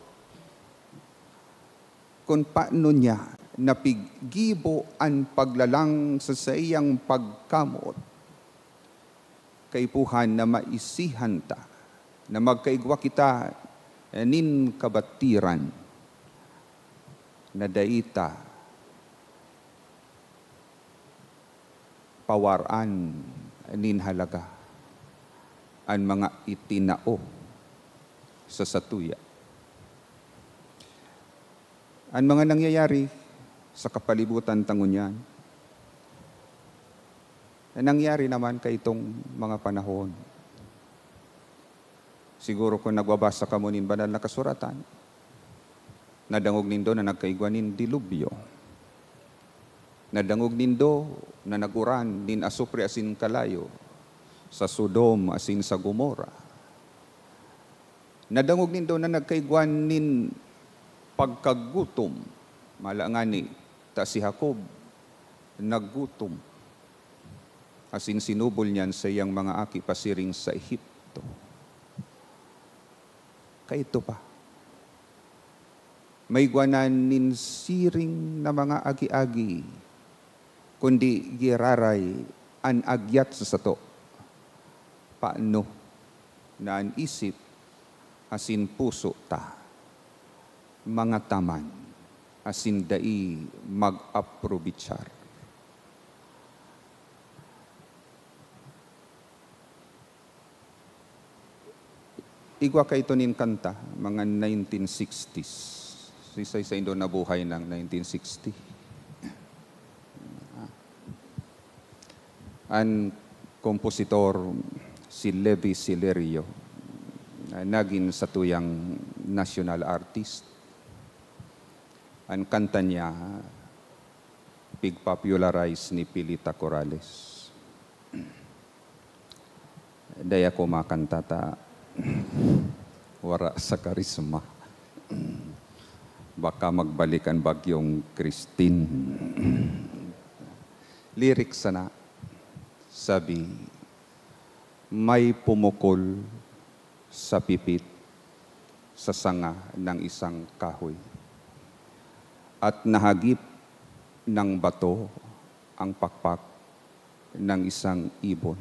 Kung paano niya napiggibo ang paglalang sa sayang pagkamot. Kaipuhan na maisihan ta, na magkaigwa kita nin kabatiran, na daita pawaran nin halaga ang mga itinao sa satuya. Ang mga nangyayari sa kapalibutan tangunyan, nangyari naman kay itong mga panahon. Siguro kung nagbabasa ka mo nin banal na kasuratan, nadangog nindo na nagkaigwanin dilubyo. Nadangog nindo na naguran nin asupre asin kalayo sa Sodom asin sa Gomora. Nadangog nindo na nagkaigwan nin pagkagutom. Malangani ta si Jacob naggutom. Asin sinubol niyan sa iyang mga aki pasiring sa Ehipto. Kaito pa. may gwanan nin siring na mga agi-agi, kundi giraray an agyat sa sato. Paano na an isip asin puso ta, mga taman asin dai mag-aprobitsar. Igwa ka ito nin kanta, mga 1960s. Sisay sa Indo nabuhay ng 1960. Ang kompositor si Levi Silerio, naging sa tuyang national artist. Ang kanta niya, pig-popularize ni Pilita Corrales. Daya ko makanta ta, wara sa karisma. Baka magbalikan bagyong Christine. Lyrics sana, sabi, may pumukol sa pipit sa sanga ng isang kahoy at nahagip ng bato ang pakpak ng isang ibon.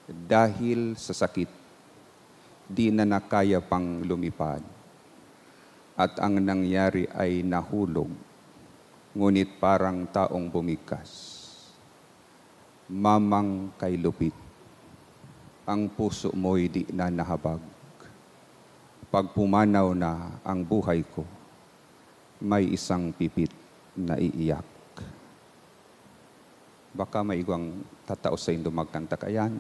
Dahil sa sakit, di na nakaya pang lumipad at ang nangyari ay nahulog, ngunit parang taong bumikas. Mamang kay lupit, ang puso mo'y di na nahabag. Pag pumanaw na ang buhay ko, may isang pipit na iiyak. Baka may igwang tatao sa Indo magkanta kayan.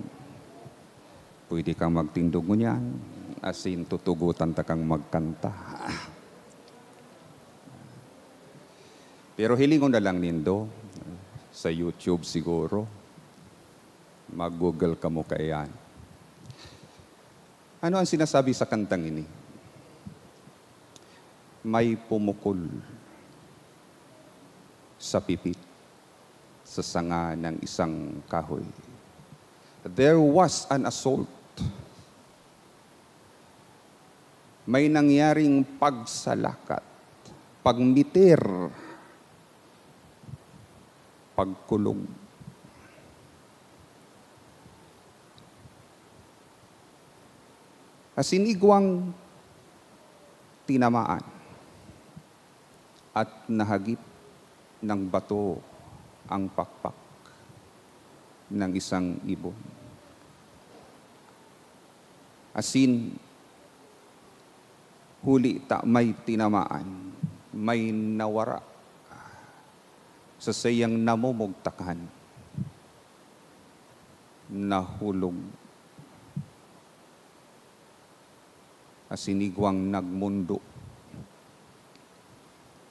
Pwede kang magtindog mo niyan, asin tutugutan ta kang magkanta. Pero hilingon na lang nindo, sa YouTube siguro, mag-google ka mo kayan. Ano ang sinasabi sa kantang ini? May pumukol sa pipit sa sanga ng isang kahoy. There was an assault. May nangyaring pagsalakat, pagmitir, pagkulong. Asinigwang tinamaan at nahagip ng bato ang pakpak ng isang ibon. Asin, huli ta may tinamaan, may nawara sa sayang namumugtakan, nahulog. Asin igwang nagmundo,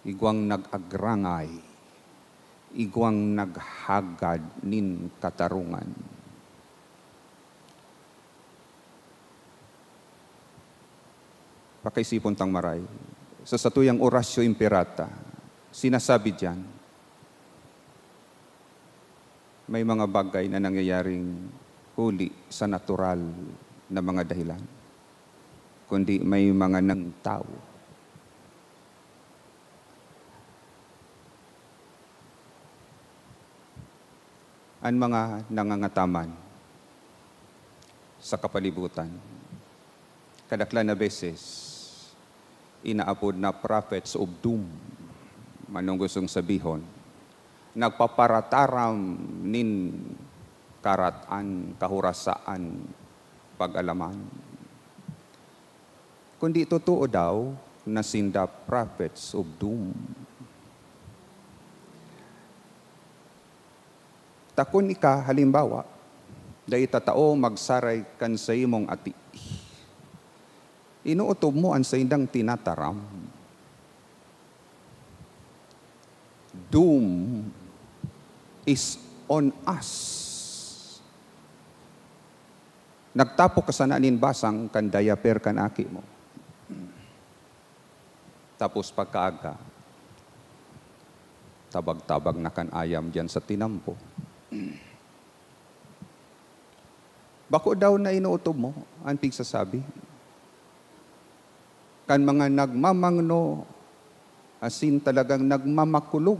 igwang nag-agrangay, igwang naghagad nin katarungan. Pakaisipon tang maray, sa satuyang orasyo imperata, sinasabi diyan, may mga bagay na nangyayaring huli sa natural na mga dahilan, kundi may mga nang tao. Ang mga nangangataman sa kapalibutan, kadaklan na beses, inaapod na prophets of doom, manong gustong sabihon, nagpaparataram nin karatan, kahurasaan, pag-alaman. Kundi totoo daw na sinda prophets of doom. Takon ika halimbawa, dahil tatao magsaray kan sa imong ati. Inuutob mo ang sa indang tinataram. Doom is on us. Nagtapok ka sa nanin basang kan dayaper kan aki mo. Tapos pagkaaga, tabag-tabag na kan ayam diyan sa tinampo. Bako daw na inuutob mo, ang pigsasabi. kan mga nagmamangno, asin talagang nagmamakulog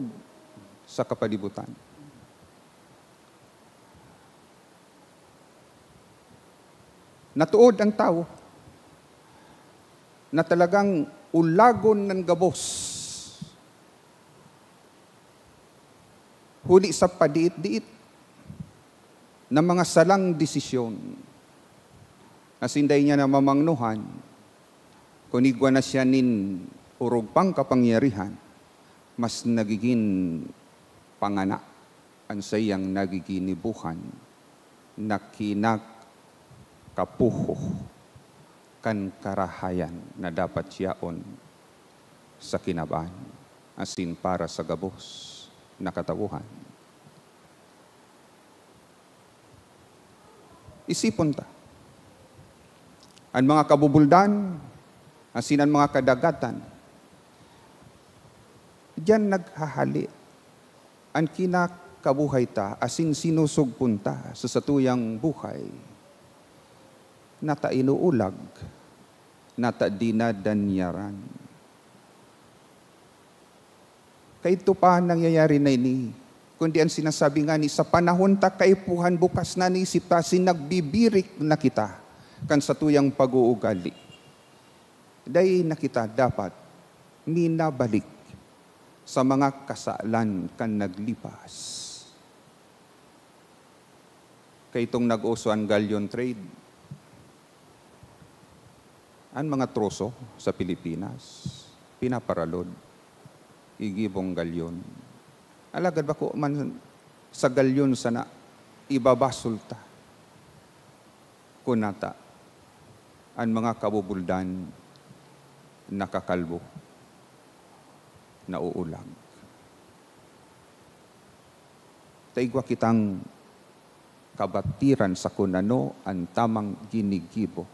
sa kapalibutan. Natuod ang tao na talagang ulagon ng gabos. Huli sa padiit-diit na mga salang desisyon. Asinday niya na mamangnuhan, kunigwa na siya nin urog pang kapangyarihan, mas nagiging pangana ang sayang nagiginibuhan na kinakapuho kan karahayan na dapat siyaon sa kinaban, asin para sa gabos na katawuhan. Isipon ta, ang mga kabubuldan, asin ang mga kadagatan, diyan naghahali ang kinakabuhay ta, asin sinusugpon ta sa satuyang buhay, nata inuulag, nata dinadanyaran. Kaya ito pa nangyayari na ini, kundi ang sinasabi nga ni, sa panahon ta kaipuhan bukas na nisip ta, sinagbibirik na kita, kan satuyang pag-uugali. Dahil na kita dapat minabalik sa mga kasalan kan naglipas. Kaya itong nag-uso ang galleon trade, ang mga troso sa Pilipinas, pinaparalod, igibong galyon. Alagad ba ko man sa galyon sana ibabasulta kunata ang mga kabubuldan nakakalbo na uulag. Taigwa kitang kabatiran sa kunano ang tamang ginigibo.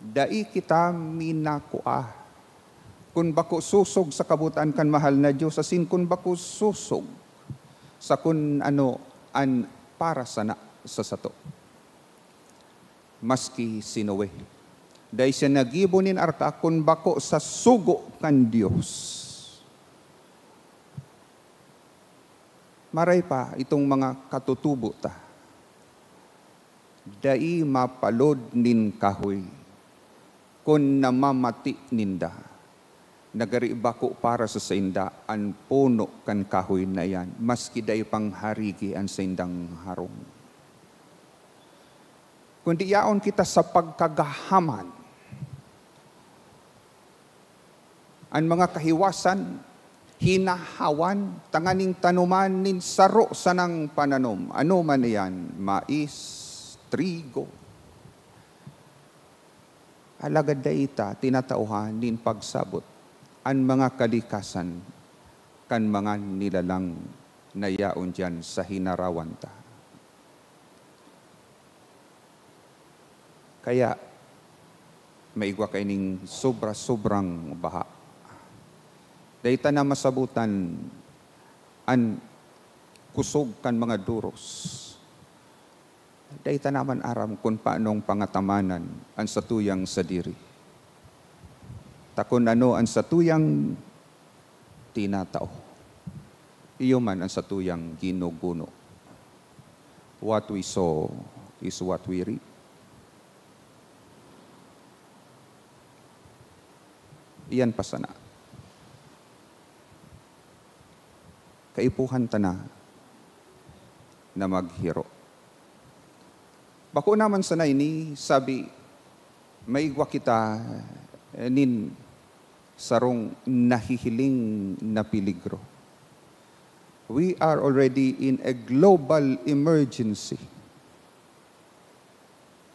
Dai kita minakua kun bako susog sa kabutan kan mahal na Diyos, asin kun bako susog sa kun ano an para sana sa sato. Maski sinuwe. Dahil siya nagibunin arta kun bako sa sugo kan Diyos. Maray pa itong mga katutubo ta. Dai mapalod nin kahoy kun namamati ninda. Nagariba ko para sa sainda ang puno kan kahoy na yan, maski day pang harigi ang saindang harong. Kundi yaon kita sa pagkagahaman, ang mga kahiwasan, hinahawan, tanganing tanuman nin saro sanang pananom. Ano man yan? Mais, trigo. Alagad da ita, tinatauhan nin pagsabot ang mga kalikasan kan mga nilalang na yaon dyan sa hinarawan ta. Kaya maigwa kaining sobra-sobrang baha. Dahil ta na masabutan ang kusog kan mga duros. Dahil ta naman aram kung paanong pangatamanan ang satuyang sadiri. Takon ano ang satuyang tinatao. Iyo man ang satuyang ginuguno. What we sow is what we reap. Iyan pa sana. Kaipuhan ta na maghiro. Bako naman sana ini, sabi, maigwa kita nin sarong nahihiling na peligro. We are already in a global emergency.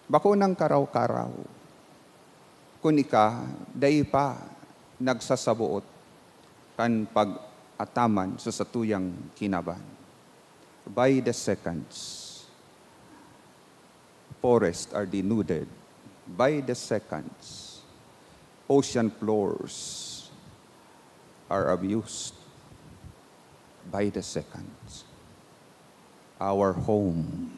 Bako ng karaw-karaw, kung ika, dahi pa nagsasabuot kan pag-ataman sa satuyang kinaban. By the seconds, forests are denuded. By the seconds, ocean floors are abused. By the seconds, our home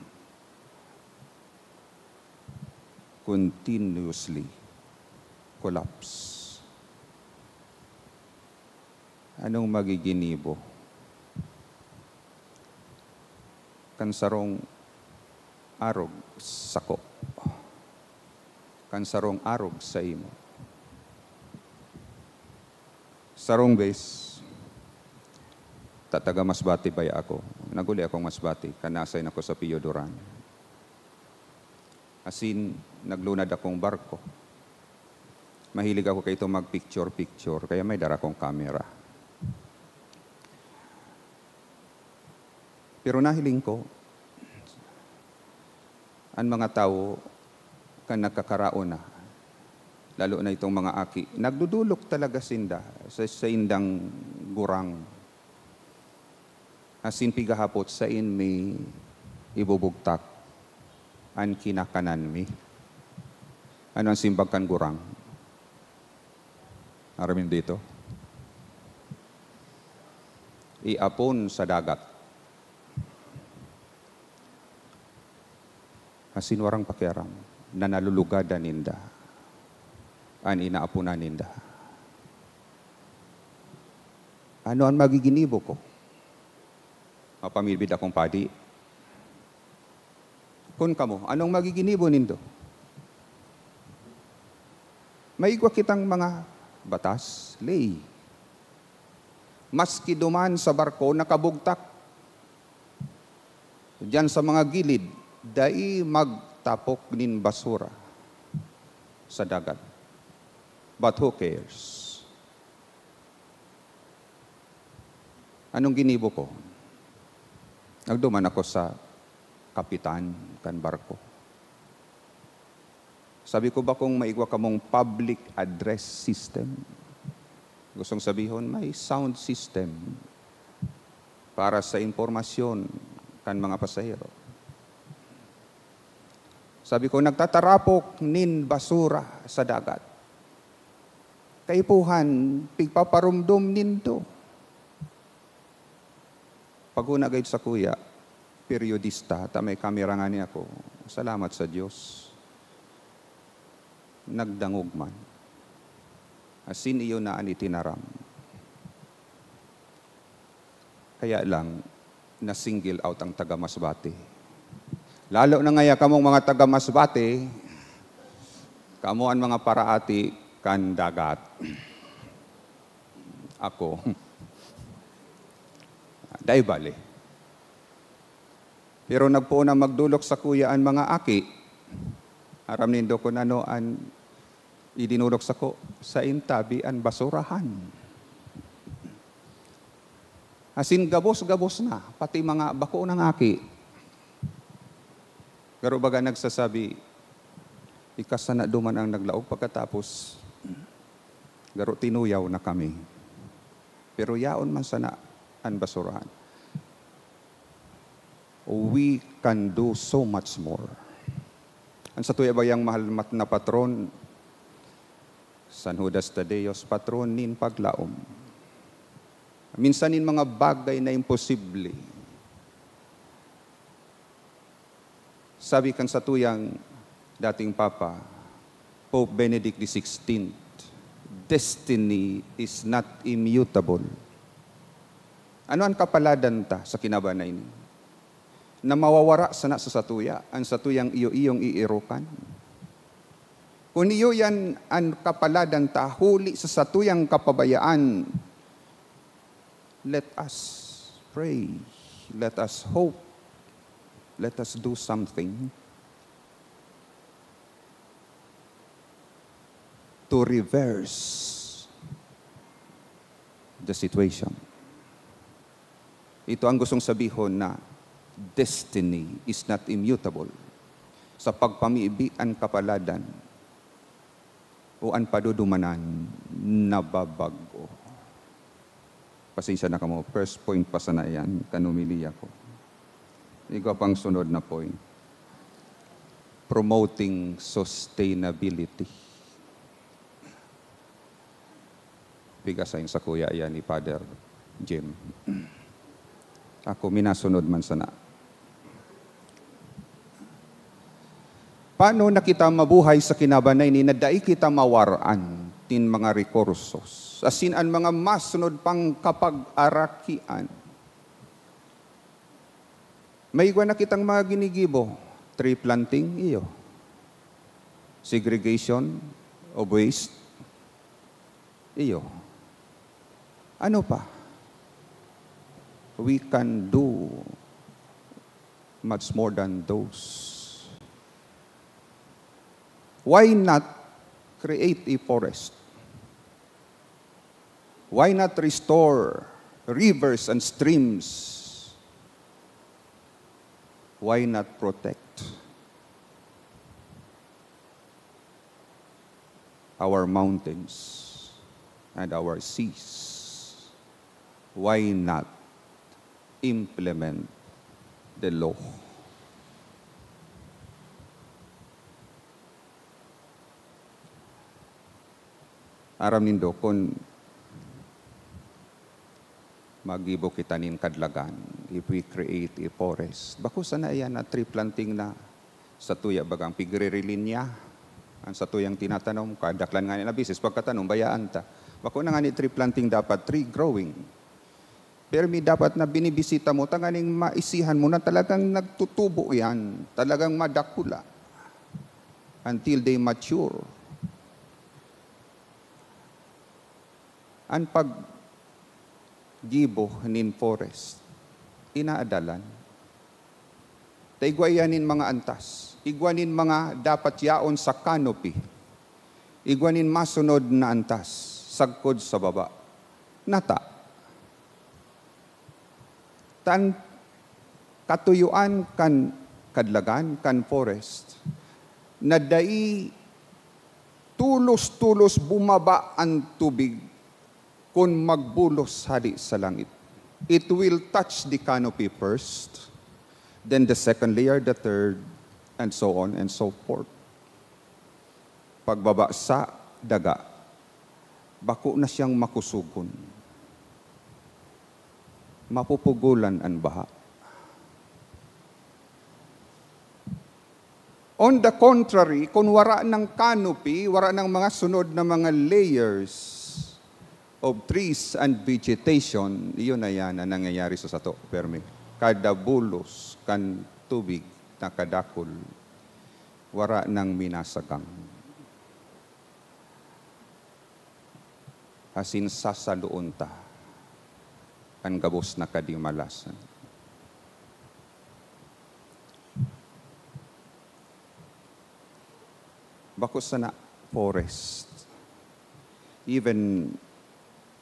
collapse. Anong magiginibo? Kansarong arog sako. Kansarong arog sa imo. Sarong base, tataga Masbati bay ako. Naguli akong Masbati, kanasay na ko sa Pio Duran. Asin, naglunad akong barko. Mahilig ako kay ito mag-picture-picture, kaya may dara akong camera. Pero nahiling ko, ang mga tao kan nagkakaraon na, lalo na itong mga aki, nagdudulok talaga sinda sa indang gurang. Asin pigahapot sa in may ibubugtak an kinakanan mi. Ano ang simbagkan gurang? Aramin dito. Iapon sa dagat. Asin warang pakiaram na nalulugadan ninda. An inaapunan ninda. Ano ang magiginibo ko? Mapamilbid akong padi. Kung kamo, anong magiginibo nindo? Maigwa kitang mga batas, lay. Maski duman sa barko, nakabugtak. Diyan sa mga gilid, dai magtapok nin basura sa dagat. But who cares? Anong ginibo ko? Nagduman ako sa kapitan kan barko. Sabi ko ba kung maigwa ka mong public address system? Gustong sabihin, may sound system para sa informasyon kan mga pasahero. Sabi ko, nagtatarapok nin basura sa dagat. Kaipuhan, pigpaparumdum nindo. Pag unagay sa kuya, periodista, may kamera nga niya ako. Salamat sa Diyos. Nagdangog man. Asin iyo na anitinaram. Kaya lang, na-single out ang taga Masbate. Lalo na ngaya kamong mga taga Masbate, kamo ang mga paraati kan dagat. Ako, dahil bali. Pero nagpo na magdulok sa kuya ang mga aki. Aram nindo ko ano ang idinulok sa intabi ang basurahan. Asin gabos-gabos na, pati mga bako ng aki. Pero baga nagsasabi, ikasana duman ang naglaog pagkatapos, garo tinuyaw na kami. Pero yaon man sana ang basurahan. We can do so much more. Ang sa tuya bayang mahal na patron, San Judas Tadeos, patron nin paglaom. Minsan nin mga bagay na imposible. Sabi kan sa tuyang dating Papa, Pope Benedict XVI, destiny is not immutable. Ano ang kapaladan ta sa kinabanay ni? Na mawawara sana sa satuya, ang satuyang iyo-iyong iirukan. Kung iyo yan ang kapaladan ta, huli sa satuyang kapabayaan, let us pray, let us hope, let us do something to reverse the situation. Ito ang gustong sabihin na destiny is not immutable. Sa pagpamiibi ang kapaladan o ang padudumanan nababago. Pasensya na kamo. First point pa sana yan, kanumili ako. Ikaw pang sunod na point. Promoting sustainability. Bigasayin sa kuya yan ni Father Jim. Ako minasunod man sana. paano na kita mabuhay sa kinabanay ni nadai kita mawaraan tin mga rekursos. Asin ang mga masunod pang kapag-arakian. May igwa na kitang mga ginigibo. Tree planting, iyo. Segregation of waste, iyo. Ano pa? We can do much more than those. Why not create a forest? Why not restore rivers and streams? Why not protect our mountains and our seas? Why not implement the law? Aram nindo kung magibo kita nin kadlagan if we create a forest. Bako sana yan na tree planting na sa tuya bagang pigre-rilin niya. Ang sa tuyang tinatanom, kadaklan nga nila bisis. Pagkatanong, bayaan ta. Bako na nga ni tree planting dapat, tree growing. Pero may dapat na binibisita mo, tanganing maisihan mo na talagang nagtutubo yan. Talagang madakula. Until they mature. Ang pag-gibo nin forest, inaadalan. Taigwayanin mga antas. Igwanin mga dapat yaon sa canopy. Igwanin masunod na antas. Sagkod sa baba. Nata. Tan katuyuan kan kadlagan, kan forest, na dai tulos-tulos bumaba ang tubig kung magbulos hali sa langit. It will touch the canopy first, then the second layer, the third, and so on and so forth. Pagbaba sa daga, bako na siyang makusugon. Mapupugulan ang baha. On the contrary, kung wara ng canopy, wara ng mga sunod na mga layers of trees and vegetation, iyon na yan ang nangyayari sa sato. Permi. Kada bulos, kan tubig na kadakol, wara ng minasagang. Asin sasaluon ta, ang gabos na kadimalasan. Bakos na forest, even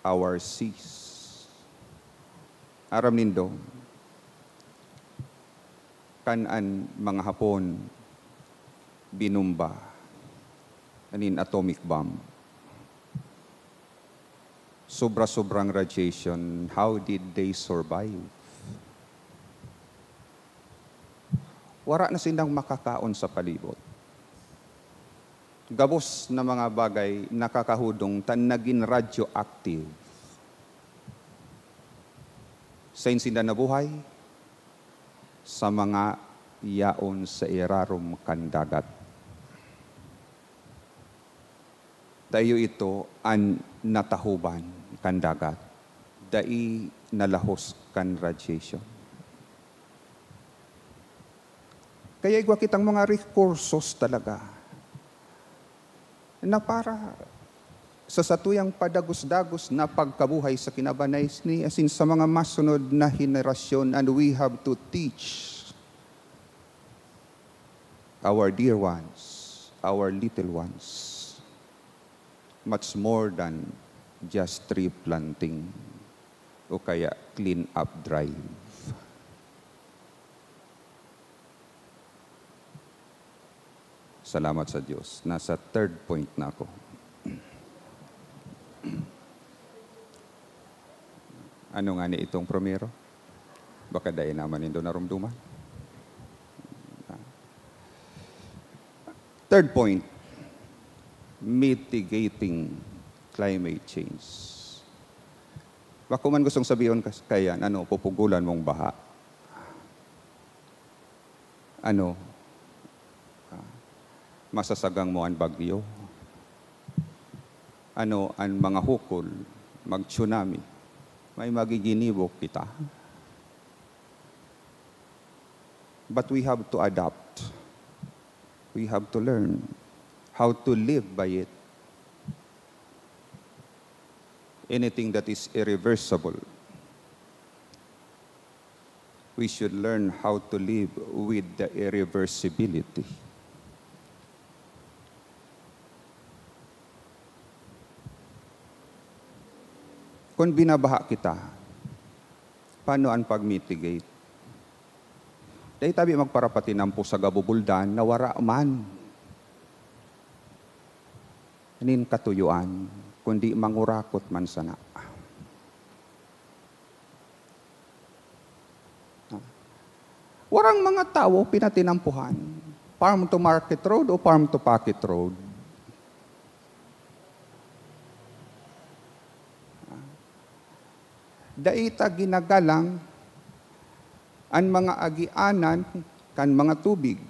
our seas. Aram nindo, kanan mga Hapon binumba anin atomic bomb. Sobra-sobrang radiation, how did they survive? Wara na silang makakaon sa palibot. Gabos na mga bagay nakakahudong tan naging radioactive. Sa insinda na buhay, sa mga yaon sa irarom kandagat. Tayo ito ang natahuban kandagat. Dai nalahos kan radiation. Kaya igwa kitang mga rekursos talaga na para sa satuyang padagos-dagos na pagkabuhay sa kinabanay ni asin sa mga masunod na henerasyon, and we have to teach our dear ones, our little ones, much more than just tree planting o kaya clean up drive. Salamat sa Diyos. Nasa third point na ako. Ano nga ni itong promero? Baka dahil naman indo narumduman. Third point, mitigating climate change. Baka man gustong sabihin kaya, pupugulan mong baha. masasagang mo ang bagyo. Ano ang mga hukol, mag-tsunami, may magiginibok kita. But we have to adapt. We have to learn how to live by it. Anything that is irreversible, we should learn how to live with the irreversibility. Kung binabaha kita, paano ang pag-mitigate? Dahil tabi magparapati ng po sa gabubuldan na wara man. Anin katuyuan, kundi mangurakot man sana. Warang mga tao pinatinampuhan. Farm to market road o farm to pocket road. Daita ginagalang ang mga agianan kan mga tubig,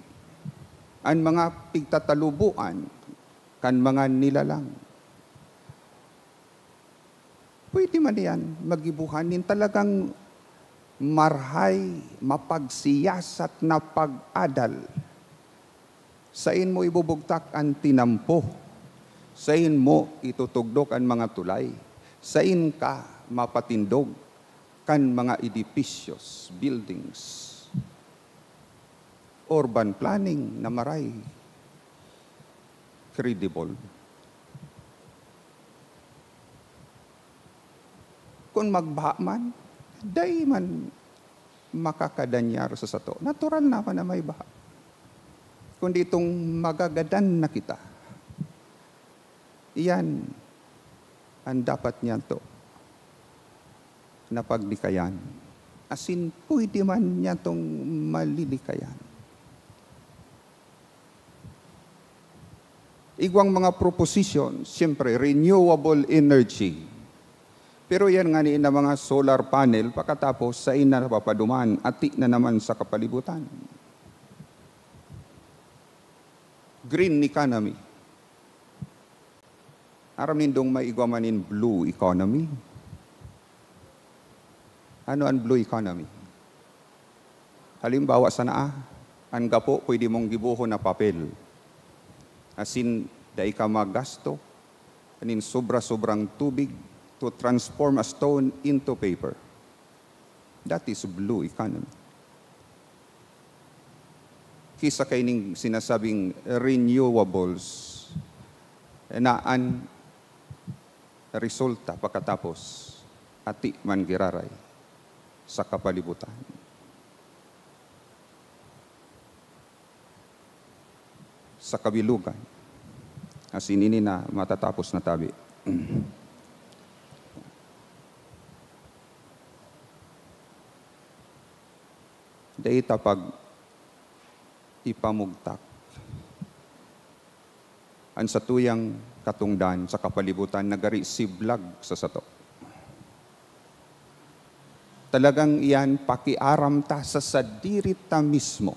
ang mga pigtatalubuan kan mga nilalang. Pwede man yan magibuhanin talagang marhay, mapagsiyasat na pag-adal. Sain mo ibubugtak ang tinampo. Sain mo itutugdok ang mga tulay. Sain ka mapatindog kan mga edipisyos, buildings, urban planning na maray credible. Kung magbaha man, day man makakadanyar sa sato. Natural naman na may baha. Kundi itong magagadan na kita. Iyan ang dapat niya to na paglikayan. Asin, pwede man niya itong malilikayan. Igwang mga proposition, siyempre, renewable energy. Pero yan nga ni na mga solar panel, pagkatapos sa ina papaduman, ati na naman sa kapalibutan. Green economy. Aram nindong may igwamanin blue economy. Ano ang blue economy? Halimbawa sa naa, ang gapo pwede mong gibuho na papel. Asin, dai ka magasto, anin sobra-sobrang tubig to transform a stone into paper. That is blue economy. Kisa kaining sinasabing renewables na ang resulta pagkatapos ati man giraray sa kapalibutan. Sa kabilugan. Asin ini na matatapos na tabi. Daita pag ipamugtak ang satuyang katungdan sa kapalibutan nagari siblag sa sato. Talagang iyan pakiaram ta sa sadirit ta mismo.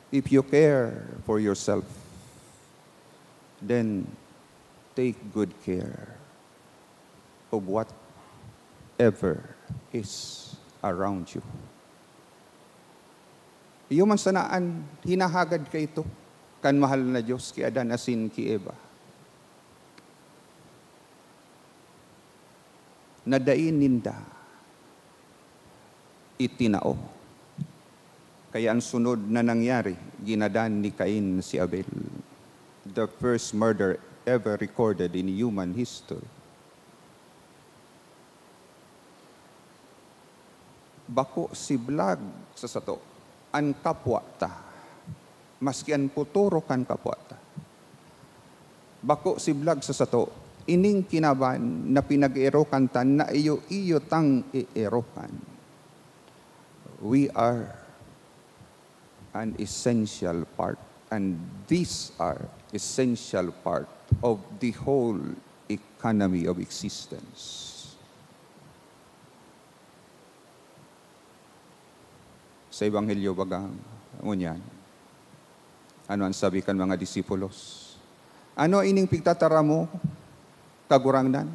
If you care for yourself, then take good care of whatever is around you. Iyo man sanaan, hinahagad ka ito, kan mahal na Diyos, ki Adan asin ki Eva. Nadain ninda, itinao. Kaya ang sunod na nangyari, ginadan ni Cain si Abel. The first murder ever recorded in human history. Bako si Blag sa sato, ang kapwa ta. Maski ang puturo kan kapwa ta. Bako si Blag sa sato, ining kinaban na pinag-erokan ta na iyo tang i-erokan. We are an essential part, and these are essential part of the whole economy of existence. Sa Ebanghelyo bagang ngunyan, Ano ang sabi kan mga disipulos? Ano ining pigtatara mo, kagurangnan?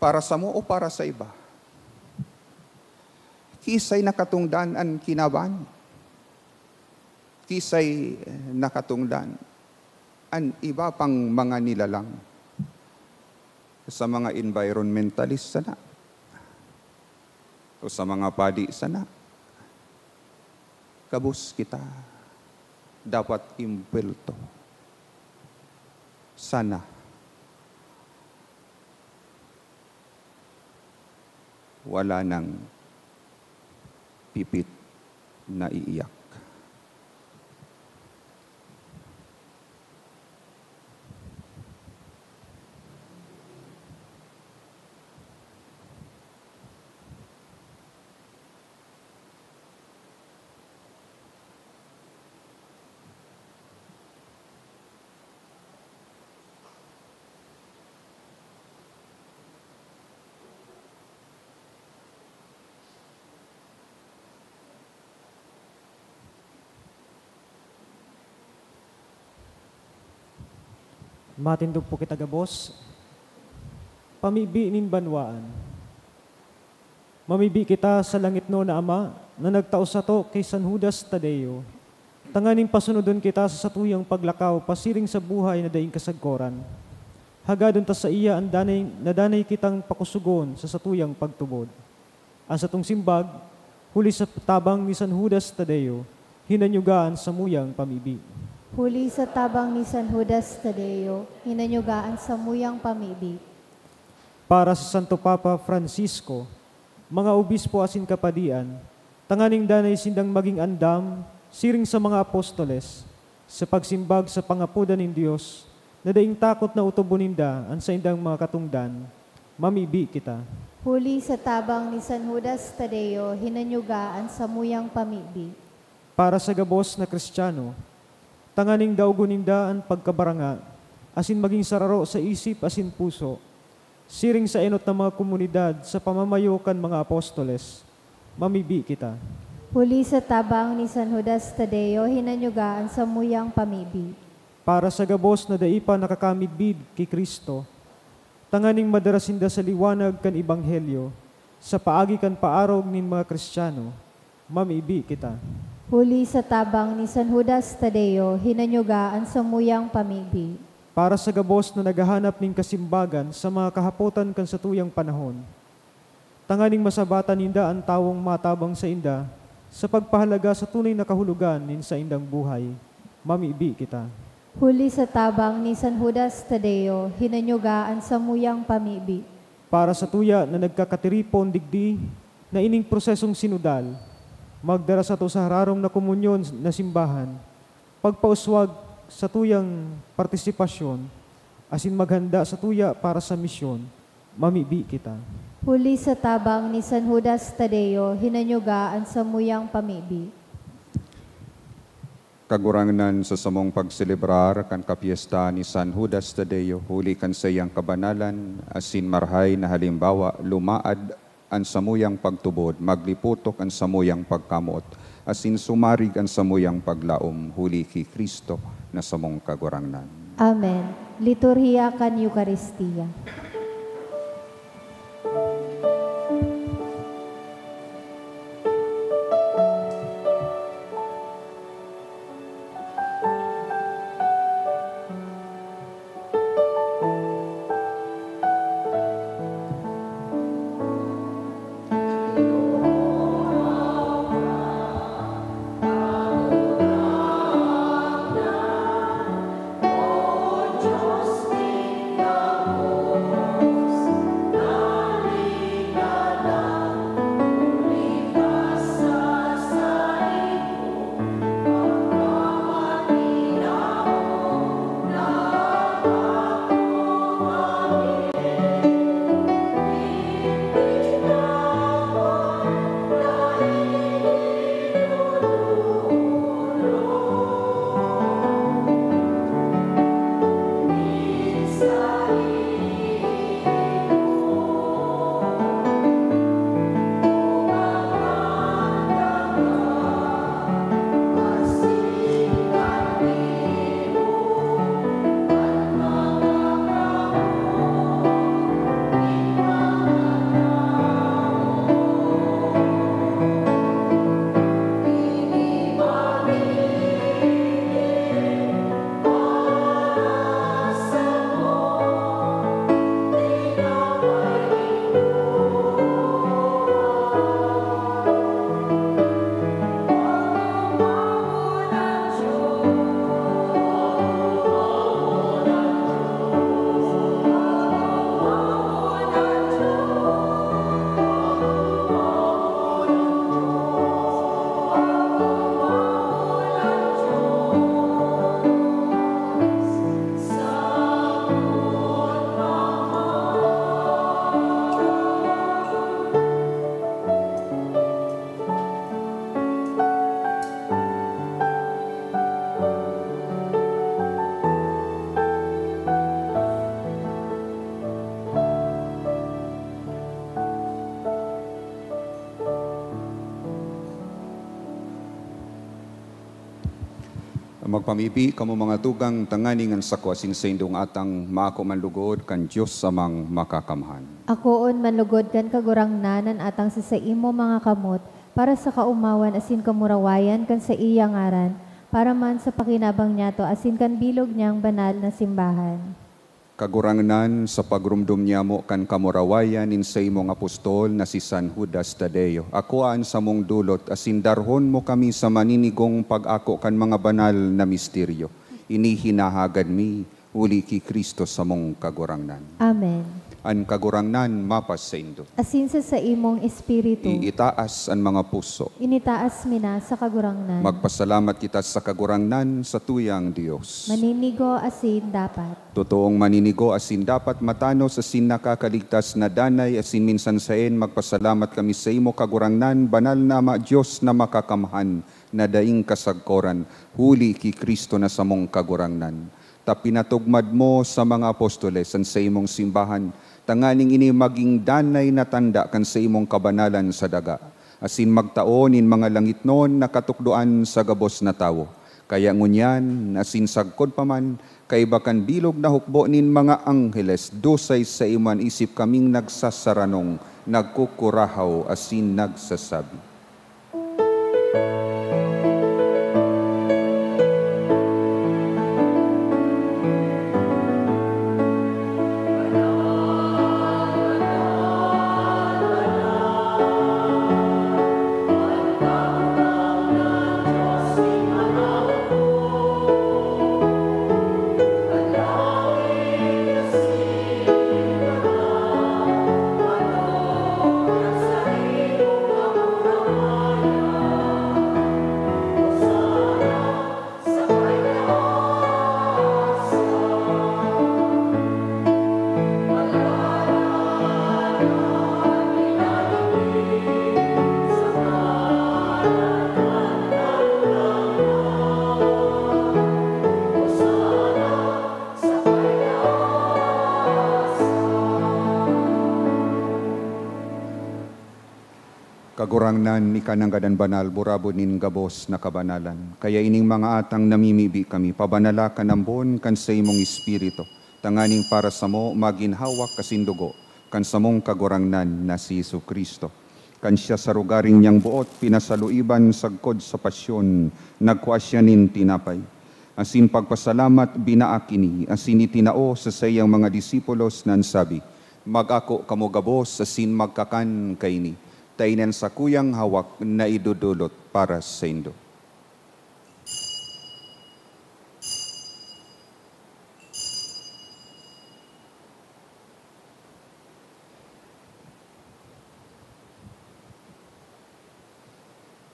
Para sa mo o para sa iba? Kisay nakatungdan ang kinaban. Kisay nakatungdan ang iba pang mga nilalang. Sa mga environmentalist sana. O sa mga padi sana. Kabus kita dapat impelto. Sana. Wala nang pipit na iiyak. Matindog po kita gabos, pamibi nin banwaan. Mamibi kita sa langit no na Ama, na nagtao sa to kay San Judas Tadeo. Tanganing pasunodon kita sa satuyang paglakaw, pasiring sa buhay na daing kasagkoran. Hagadon ta sa iya ang danay kitang pakusugon sa satuyang pagtubod. Ang satong simbag, huli sa tabang ni San Judas Tadeo, hinanyugaan sa muyang pamibi. Huli sa tabang ni San Judas Tadeo, hinanyugaan sa muyang pamibi. Para sa Santo Papa Francisco, mga obispo asin kapadian, tanganing danay sindang maging andam, siring sa mga apostoles, sa pagsimbag sa pangapudan ng Diyos, na daing takot na utobuninda ang sa indang mga katungdan, mamibi kita. Huli sa tabang ni San Judas Tadeo, hinanyugaan sa muyang pamibi. Para sa gabos na Kristiyano, tanganing dauguninda ang pagkabaranga, asin maging sararo sa isip asin puso, siring sa enot ng mga komunidad sa pamamayo kan mga apostoles, mamibi kita. Huli sa tabang ni San Judas Tadeo, hinanyugaan sa muyang pamibi. Para sa gabos na daipa nakakamidbid kay Kristo, tanganing madarasinda sa liwanag kan Ebanghelyo, sa paagi kan paarog nin mga Kristiyano, mamibi kita. Huli sa tabang ni San Judas Tadeo, hinanyugaan sa muyang pamibi. Para sa gabos na naghahanap ning kasimbagan sa mga kahapotan kan sa tuyang panahon, tanganing masabatan ninda ang tawong matabang sa inda, sa pagpahalaga sa tunay na kahulugan nin sa indang buhay, mamibi kita. Huli sa tabang ni San Judas Tadeo, hinanyugaan sa muyang pamibi. Para sa tuya na nagkakatiripon digdi, na ining prosesong sinudal, magdara sa to sa hararong na komunyon na simbahan, pagpauswag sa tuyang partisipasyon, asin maghanda sa tuya para sa misyon, mamibi kita. Huli sa tabang ni San Judas Tadeo, hinanyugaan sa muyang pamibi. Kagurangan sa samong pagselebrar kan kapiesta ni San Judas Tadeo, huli kan sa iyang kabanalan, asin marhay na halimbawa, lumaad ang samuyang pagtubod, magliputok ang samuyang pagkamot, asin sumarig ang samuyang paglaom, huli ki Kristo na samong kagurangnan. Amen. Liturhiya kan Eucharistia. Diyos, tingnan mo. Magpamibi kamo mga tugang tanganingan sa kuasin sa indong atang maako manlugod kan Diyos samang makakamahan. Akoon manlugod kan kagurangnanan atang sa imo mga kamot, para sa kaumawan asin kamurawayan kan sa iya ngaran, para man sa pakinabang niya to asin kan bilog niyang banal na simbahan. Kagurangnan sa pagrumdum niya mo kan kamurawayan in sa imong apostol na si San Judas Tadeo. Akuan sa mong dulot asin darhon mo kami sa maninigong pag-ako kan mga banal na misteryo. Inihinahagad mi uli ki Kristo sa mong kagurangnan. Amen. An kagurangnan mapas sa indo. Asin sa imong espiritu, Iitaas ang mga puso. initaas mina sa kagurangnan. Magpasalamat kita sa kagurangnan sa tuyang Diyos. Maninigo asin dapat. Totoong maninigo asin dapat matanos asin nakakaligtas na danay asin minsan saen magpasalamat kami sa imo kagurangnan banal na Diyos na makakamahan na daing kasagkoran huli ki Kristo na sa mong kagurangnan. Ta pinatugmad mo sa mga apostoles sa imong simbahan tanganing ini maging danay na tanda kan sa imong kabanalan sa daga. Asin magtaon in mga langit noon nakatukdoan sa gabos na tawo. Kaya ngunyan, asin sagkod pa man, kay bakan bilog na hukbo nin mga angheles, dusay sa iman isip kaming nagsasaranong, nagkukurahaw asin nagsasabi. Kagurangnan ni kananggadan banal, burabo nin gabos na kabanalan. Kaya ining mga atang namimibi kami, pabanala kanambon kan sa imong espiritu. Tanganing para sa mo, maginhawak kasindugo, kan sa mong kagurangnan na si Jesu Kristo. Kan siya sa rugaring niyang buot, pinasaluiban sagkod sa pasyon, nagkuasyanin tinapay. Asin pagpasalamat binaakini, asin itinao sa sayang mga disipulos nan sabi, mag-ako kamo gabos, asin magkakan kaini. Tainan sa kuyang hawak na idudulot para sa indo.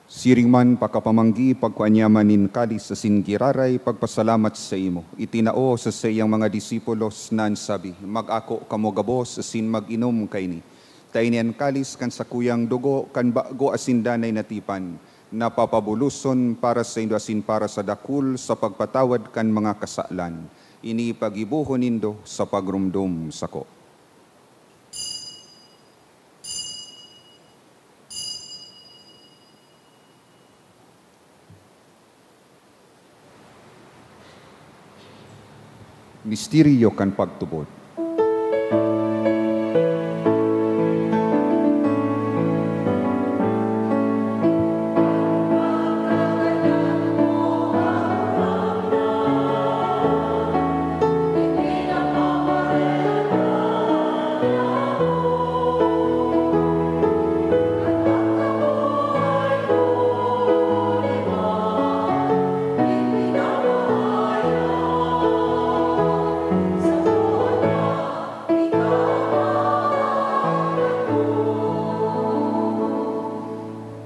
Siringman pakapamanggi pagkuanyaman nin kalis sa singiraray pagpasalamat sa imo. Itinao sa sayang mga disipulos nan sabi, mag-ako kamo gabos asin mag-inom kaini. Tainian kalis kan sa kuyang dugo kan bago asin danay natipan, napapabuluson para sa indo asin para sa dakul sa pagpatawad kan mga kasalan. Ini pagibuhon nindo sa pagrumdum sako. Misteryo kan pagtubod.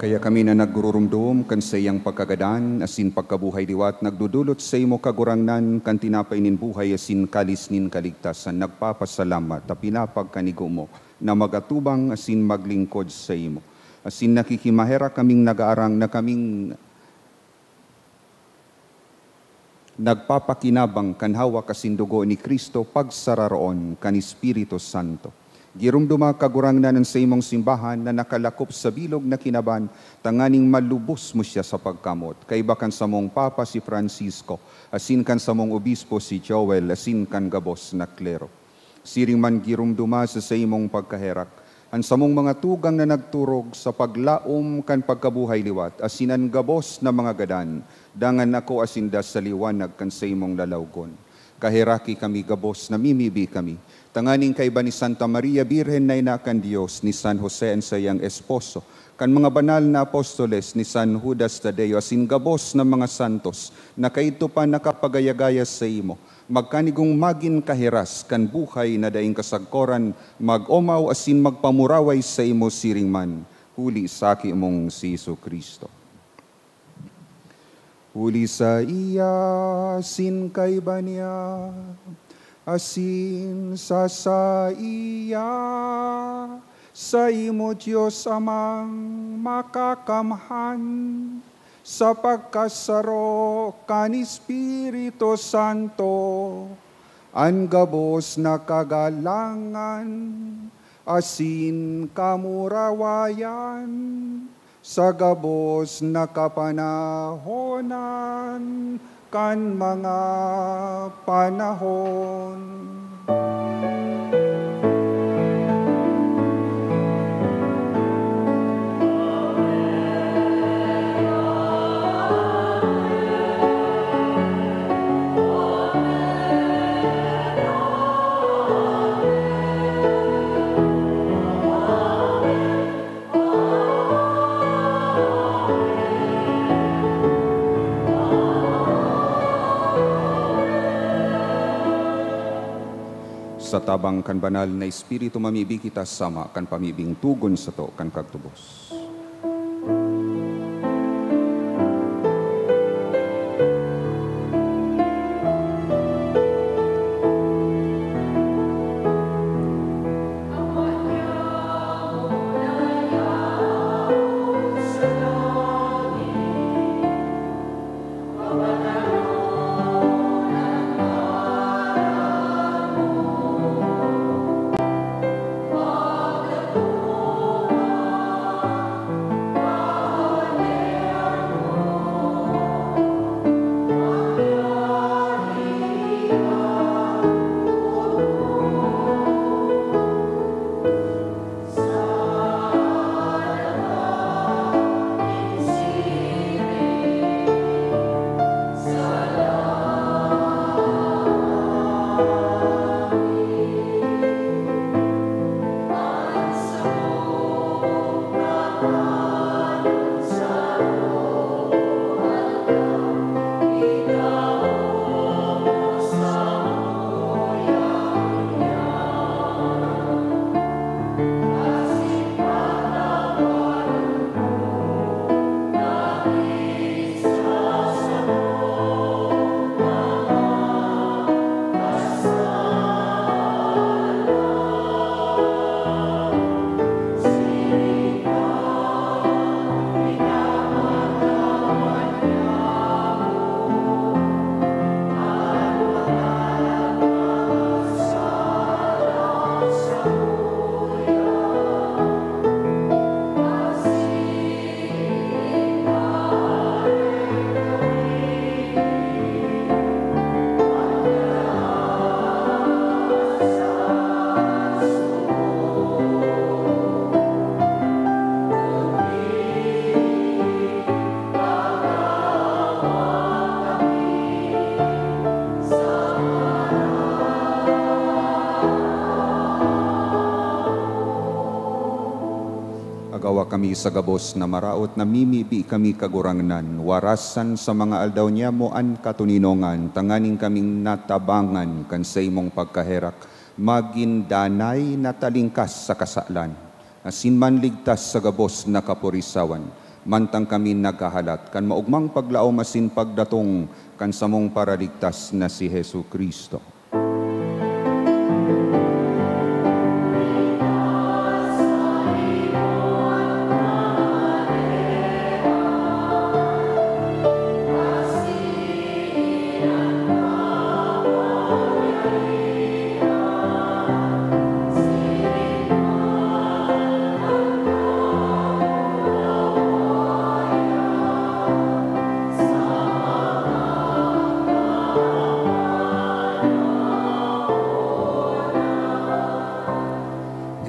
Kaya kami na nagrurumdum kan sa iyang pagkagadan, asin pagkabuhay diwat, nagdudulot sa imo kagurangnan, kan tinapay nin buhay, asin kalis nin kaligtasan, nagpapasalamat, tapinapag kanigo mo, na magatubang asin maglingkod sa imo. Asin nakikimahera kaming nagaarang na kaming nagpapakinabang kan hawak asin dugo ni Kristo pagsararoon kan Espiritu Santo. Girumduma kagurangnan sa imong simbahan na nakalakop sa bilog na kinaban, tanganing malubos mo siya sa pagkamot. Kaibakan sa mong Papa si Francisco, asin kan sa mong Obispo si Joel, asin kan gabos na klero. Siring man girumduma sa imong pagkaherak, ang sa mong mga tugang na nagturog sa paglaom kan pagkabuhay liwat, asinan gabos na mga gadan, dangan ako asinda sa liwanag kan sa imong lalawgon. Kahiraki kami gabos, namimibi kami. Tanganing kaiba ni Santa Maria Birhen na inakan Diyos, ni San Jose ang sayang esposo, kan mga banal na apostoles ni San Judas Tadeo, asin gabos na mga santos, na kaito pa nakapagayagaya sa imo, magkanigong magin kahiras, kan buhay na daing kasagkoran, mag-omaw asin magpamuraway sa imo siring man, huli sa mong si Isu Kristo. Huli sa iya, sin kaiba niya, asin sa iya, sa imo Diyos amang makakamhan, sa pagkasaro kan Espiritu Santo, ang gabos na kagalangan, asin kamurawayan, sa gabos na kapanahonan, kan mga panahon. Sa tabang kan banal na Espiritu mamibi kita sama kan pamibing tugon sa to kan kagtubos. Agawa kami sa gabos na maraot na mimibi kami kagurangnan, warasan sa mga aldaw niya mo an katuninongan, tanganing kaming natabangan kan sa imong pagkaherak, magin danay na talingkas sa kasalan, asin man ligtas sa gabos na kapurisawan, mantang kami nagkahalat, kan maugmang paglao masin pagdatong, kan samong paraligtas na si Hesu Kristo.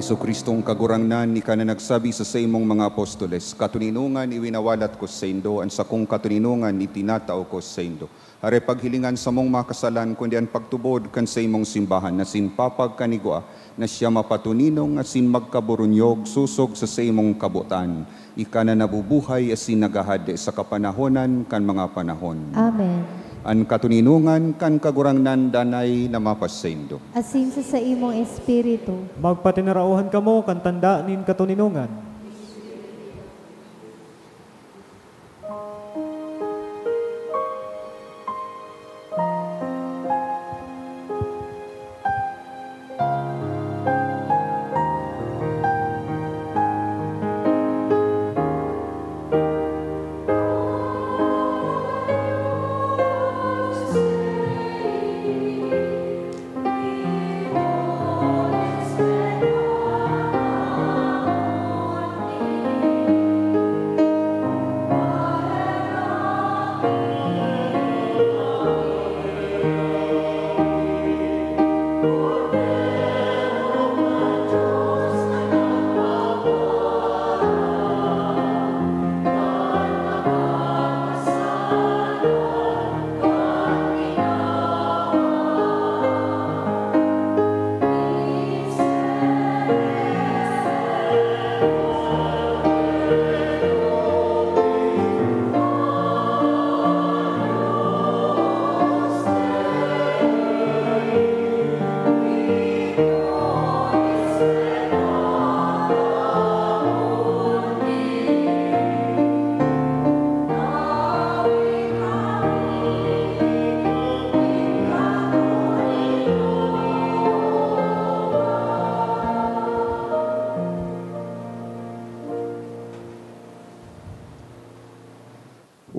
Isu Kristong kagurangnan, ni ka na nagsabi sa imong mga apostoles, katuninungan iwinawalat ko sa indo, ang sakong katuninungan itinatao ko sa indo. Are paghilingan sa mong makasalan, kundi ang pagtubod kan sa imong simbahan, na sinpapag kanigwa, na siya mapatuninong at sin magkaburunyog, susog sa imong kabutan. Ika na nabubuhay asin nagahad sa kapanahonan kan mga panahon. Amen. Ang katuninungan kan kagurangnan danay na mapasaindo. Asin sa imong espiritu. Magpatinarauhan kamo kan tanda nin katuninungan.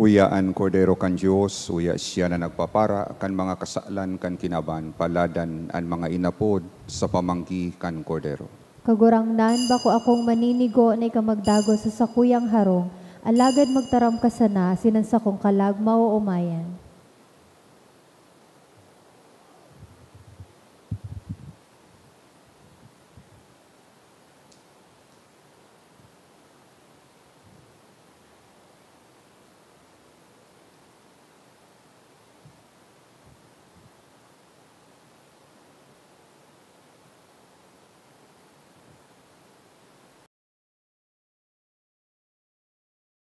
Uyaan kordero kan Diyos, uya siya na nagpapara kan mga kasalan kan kinaban, paladan ang mga inapod sa pamanggi kan kordero. Kagurangnan bako akong maninigo na ikamagdago sa sakuyang harong, alagad magtaram ka sana, sinansakong kalag mauumayan.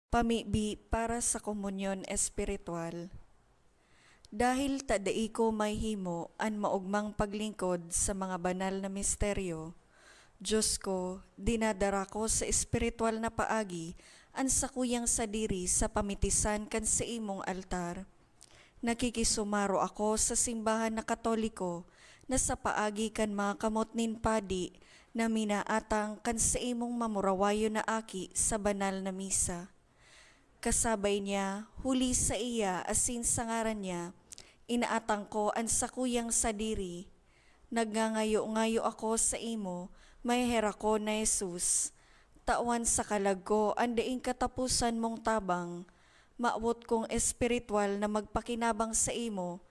Pamibi para sa komunyon espiritual. Dahil tadai ko may himo an maugmang paglingkod sa mga banal na misteryo, Diyos ko, dinadara ko sa espiritual na paagi an sakuyang sadiri sa pamitisan kan sa imong altar. Nakikisumaro ako sa simbahan na Katoliko na sa paagi kan mga kamot nin padi na minaatang kan sa imong mamurawayo na aki sa banal na misa. Kasabay niya, huli sa iya asin sa ngaran niya, inaatang ko ang sakuyang sadiri. Nagngangayo-ngayo ako sa imo, may hera ko na Jesus. Tawan sa kalag ko, andaing katapusan mong tabang. Maawot kong espiritual na magpakinabang sa imo,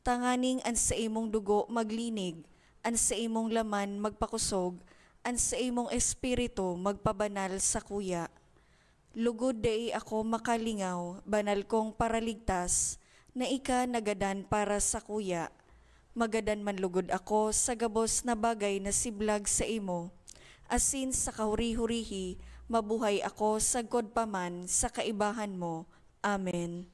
tanganing an sa imong dugo maglinig, an sa imong laman magpakusog, an sa imong espiritu magpabanal sa kuya. Lugod dai ako makalingaw, banal kong paraligtas, na ika nagadan para sa kuya. Magadan man lugod ako sa gabos na bagay na siblag sa imo. Asin sa kahuri-hurihi, mabuhay ako sa godpaman sa kaibahan mo. Amen.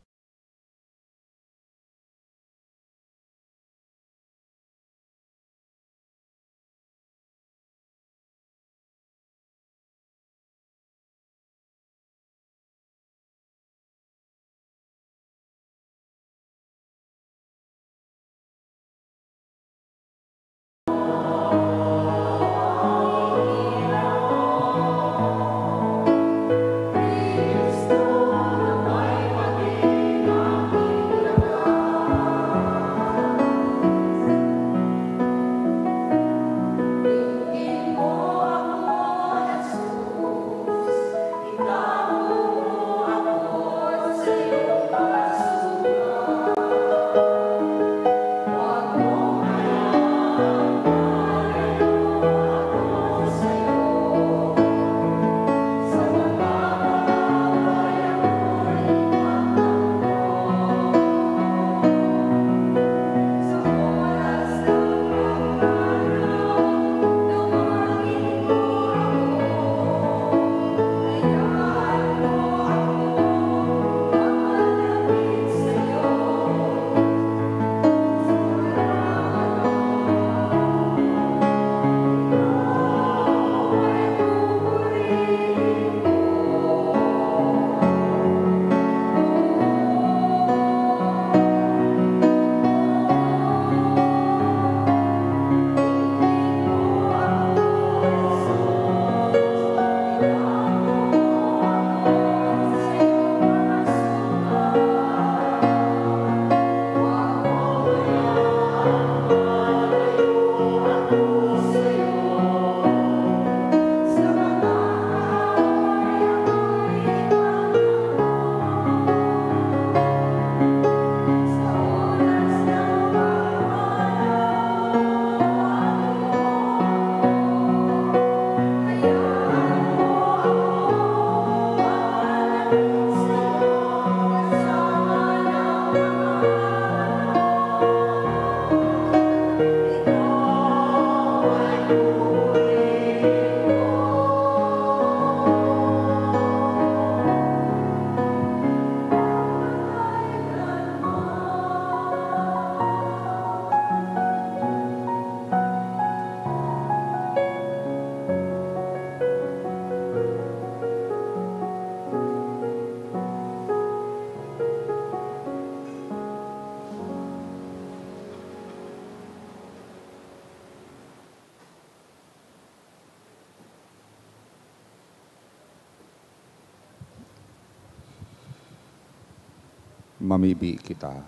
Mamibi kita.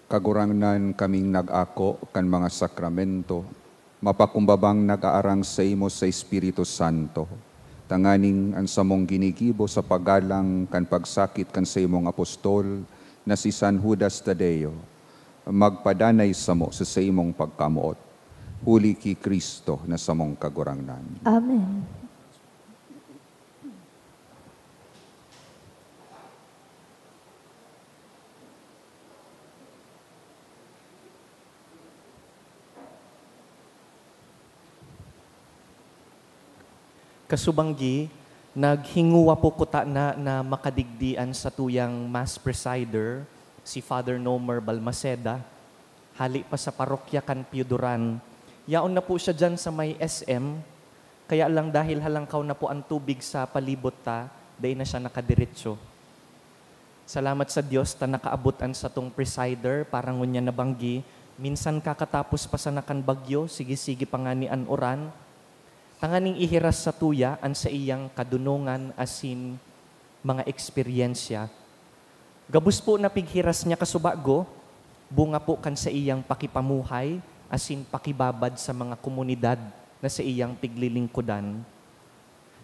Kagurangnan kaming nag-ako kan mga sakramento, mapakumbabang nag-aarang sa imo sa Espiritu Santo. Tanganing ang samong ginigibo sa paggalang kan pagsakit kan sa imong apostol na si San Judas Tadeo, magpadanay samo sa imong pagkamuot. Huli ki Kristo na samong kagurangnan. Amen. Kasubanggi, naghinguwa po kuta na makadigdian sa tuyang Mass Presider, si Father Nomer Balmaceda. Hali pa sa parokya kan Piuduran. Yaon na po siya dyan sa may SM, kaya lang dahil halangkaw na po ang tubig sa palibot ta, dahil na siya nakadiretso. Salamat sa Diyos ta nakaabutan sa tong presider, parang ngunya nabanggi. Minsan kakatapos pa sa nakan bagyo, sige-sige pa nga ni an oran, tanganing ihiras sa tuya an sa iyang kadunungan asin mga eksperyensya. Gabus po na pighiras niya kasubago, bunga po kan sa iyang pakipamuhay asin pakibabad sa mga komunidad na sa iyang piglilingkudan.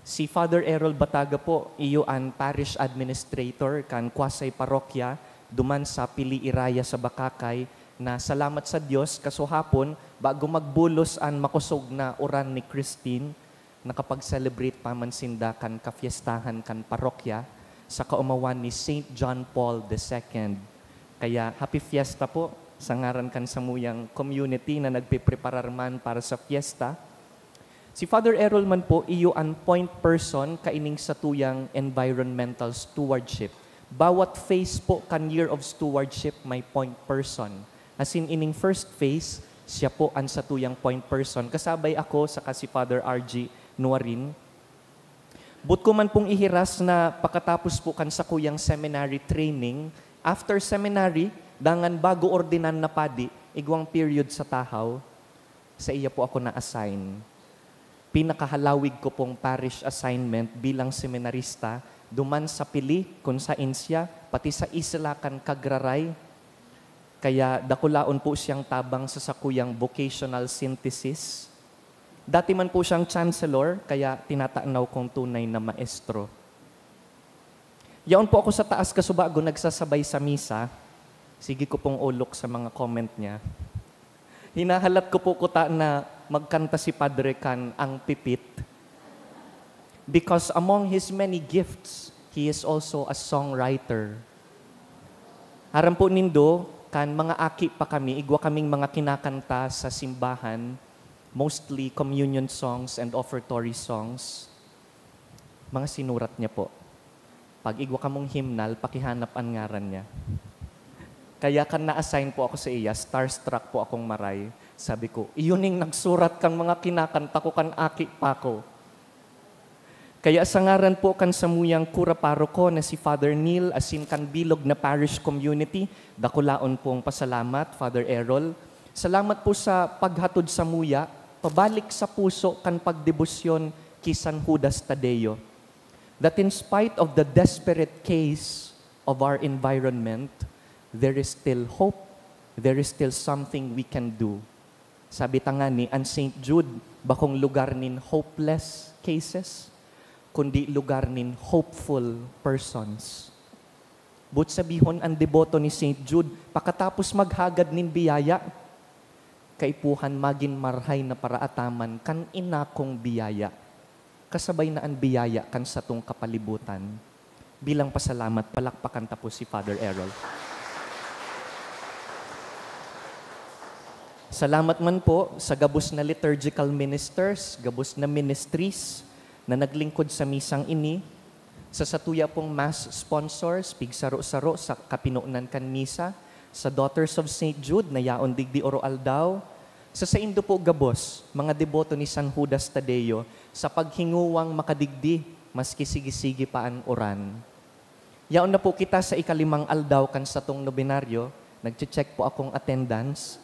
Si Father Errol Bataga po, iyo an parish administrator kan Kwasay Parokya, duman sa Pili Iraya sa Bakakay, na salamat sa Diyos kasuhapon bago magbulos an makusog na oran ni Christine, nakapag-celebrate pamansinda kan kafiestahan kan parokya sa kaumawan ni St. John Paul II. Kaya happy fiesta po sa ngaran kan samuyang community na nagpipreparar man para sa fiesta. Si Father Errol man po, iyo an point person kaining sa tuyang environmental stewardship. Bawat phase po kan year of stewardship may point person. As in, ining first phase, siya po ang sa tuyang point person. Kasabay ako sa si Father R.G. Nuarin. But ko man pong ihiras na pagkatapos po kan sa kuyang seminary training, after seminary, dangan bago ordinan na padi, igwang period sa tahaw, sa iya po ako na-assign. Pinakahalawig ko pong parish assignment bilang seminarista, duman sa Pili, kung sa Insya, pati sa Isilakan Kagraray. Kaya dakulaon po siyang tabang sa sakuyang vocational synthesis. Dati man po siyang chancellor, kaya tinatanaw kong tunay na maestro. Yaon po ako sa taas kasubago nagsasabay sa misa. Sige ko pong ulok sa mga comment niya. Hinahalat ko po kuta na magkanta si Padre Can ang pipit. Because among his many gifts, he is also a songwriter. Aram po nindo, kan mga aki pa kami, igwa kaming mga kinakanta sa simbahan, mostly communion songs and offertory songs. Mga sinurat niya po. Pag igwa kamong hymnal, pakihanap ang ngaran niya. Kaya kan na-assign po ako sa iya, starstruck po akong maray. Sabi ko, iyoning nagsurat kang mga kinakanta ko kan aki pa ko. Kaya sa ngaran po kan samuyang kura paroko na si Father Neil, asin kan bilog na parish community, dakulaon pong pasalamat, Father Errol. Salamat po sa paghatod sa muya, pabalik sa puso kan pagdebosyon kay San Judas Tadeo. That in spite of the desperate case of our environment, there is still hope, there is still something we can do. Sabi tangani, ang St. Jude, bakong lugar nin hopeless cases, kundi lugar nin hopeful persons. But sabihon ang deboto ni St. Jude, pakatapos maghagad nin biyaya, kaipuhan magin marhay na paraataman kan inakong biyaya. Kasabay na ang biyaya kan sa tong kapalibutan. Bilang pasalamat, palakpakan tapos si Father Errol. Salamat man po sa gabos na liturgical ministers, gabos na ministries, na naglingkod sa misang ini, sa satuya pong mass sponsors, pigsaro-saro sa kapinuunan kan misa, sa Daughters of St. Jude na yaon digdi oro aldaw, sa saindo po gabos, mga deboto ni San Judas Tadeo, sa paghinguwang makadigdi, maski sige-sige pa ang oran. Yaon na po kita sa ikalimang aldaw kan sa tong nobinaryo, nag-check po akong attendance.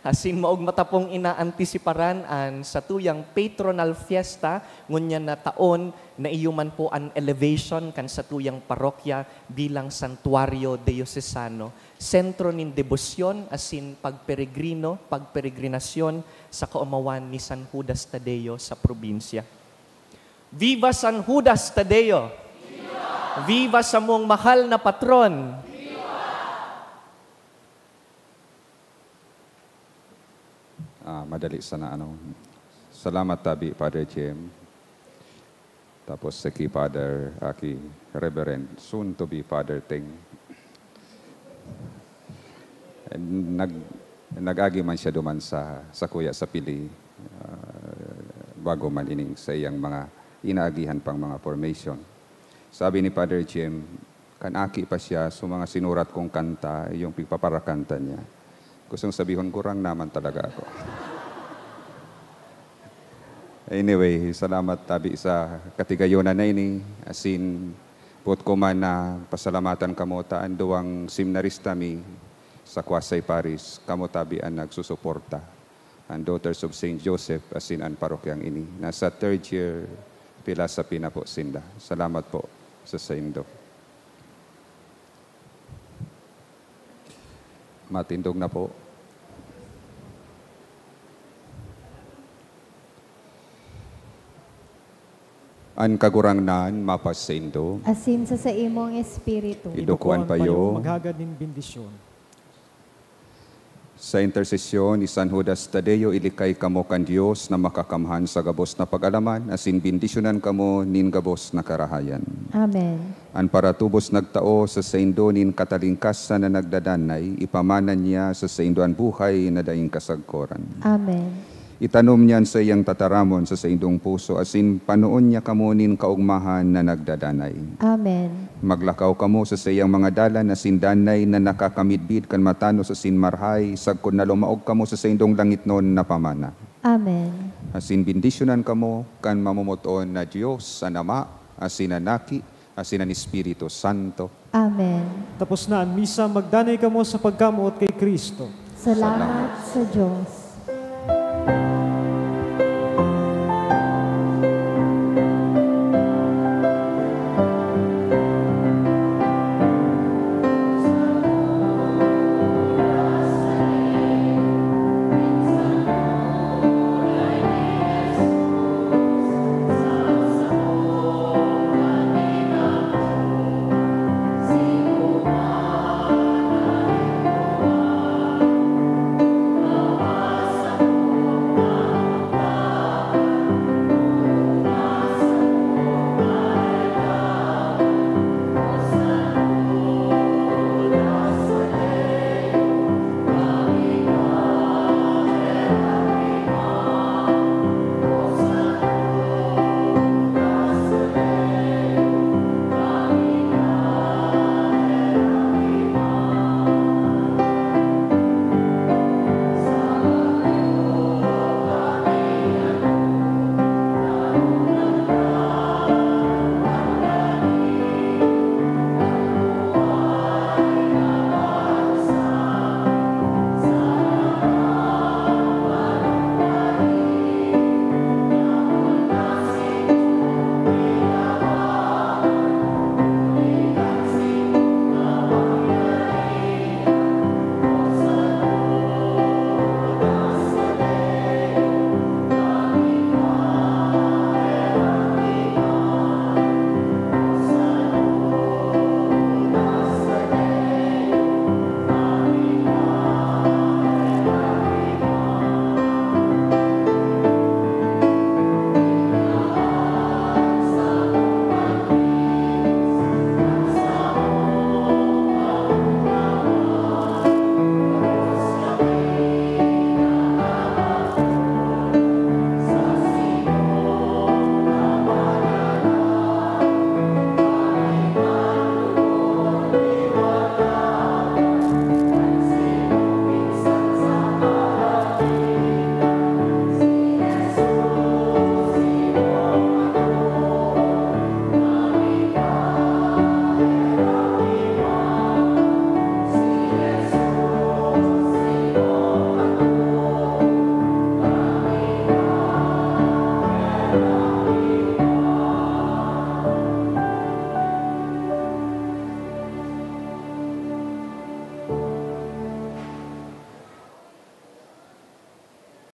Asin maog matapong inaantisiparan an sa tuyang patronal fiesta ngunya na taon na iyuman po an elevation kan sa tuyang parokya bilang santuario diocesano. Sentro nin debosyon asin pagperegrinasyon sa kaumawan ni San Judas Tadeo sa probinsya. Viva San Judas Tadeo! Viva! Viva sa mong mahal na patron! Madali sana Salamat tabi Father Jem. Tapos sa kay Father aki Reverend soon to be Father Teng. Nag-agi man siya duman sa kuya sa pili bago man ining sa iyang mga inaagihan pang mga formation. Sabi ni Father Jem, kanaki pa siya sa mga sinurat kong kanta, yung pagpaparakanta niya. Gustong sabihin, kurang naman talaga ako. Anyway, salamat tabi sa katigayunan na ini. Asin, put ko man na pasalamatan kamo taan duwang seminarista mi sa Kwasay Paris. Kamo tabi ang nagsusuporta. Ang Daughters of St. Joseph, asin ang parokyang ini. Nasa third year philosophy na po sinda. Salamat po sa saindo. Matindog na po. An kagurangnan mapasendo. Asin sa imong espiritu. Idukuan payo. Maghagad nin bendisyon. Sa intersesyon ni San Judas Tadeo, ilikay kamo kan Diyos na makakamhan sa gabos na pag-alaman, asin bindisyonan kamo nin gabos na karahayan. Amen. An paratubos nagtao sa saindo nin katalingkasan na nagdadanay, ipamanan niya sa saindoan buhay na daing kasagkoran. Amen. Itanom niyan sa iyang tataramon sa saindong puso, asin panoon niya kamo nin kaugmahan na nagdadanay. Amen. Maglakaw kamo sa sayang mga dalan na sindanay na nakakamidbid kan matano sa sinmarhay, sagkod na lumaog kamo sa saindong langit noon na pamana. Amen. Asin bindisyonan kamo kan mamumuton na Diyos, ang Ama, asin anaki, asin ang Espiritu Santo. Amen. Tapos na ang misa, magdanay kamo sa pagkamuot kay Kristo. Salamat sa Diyos.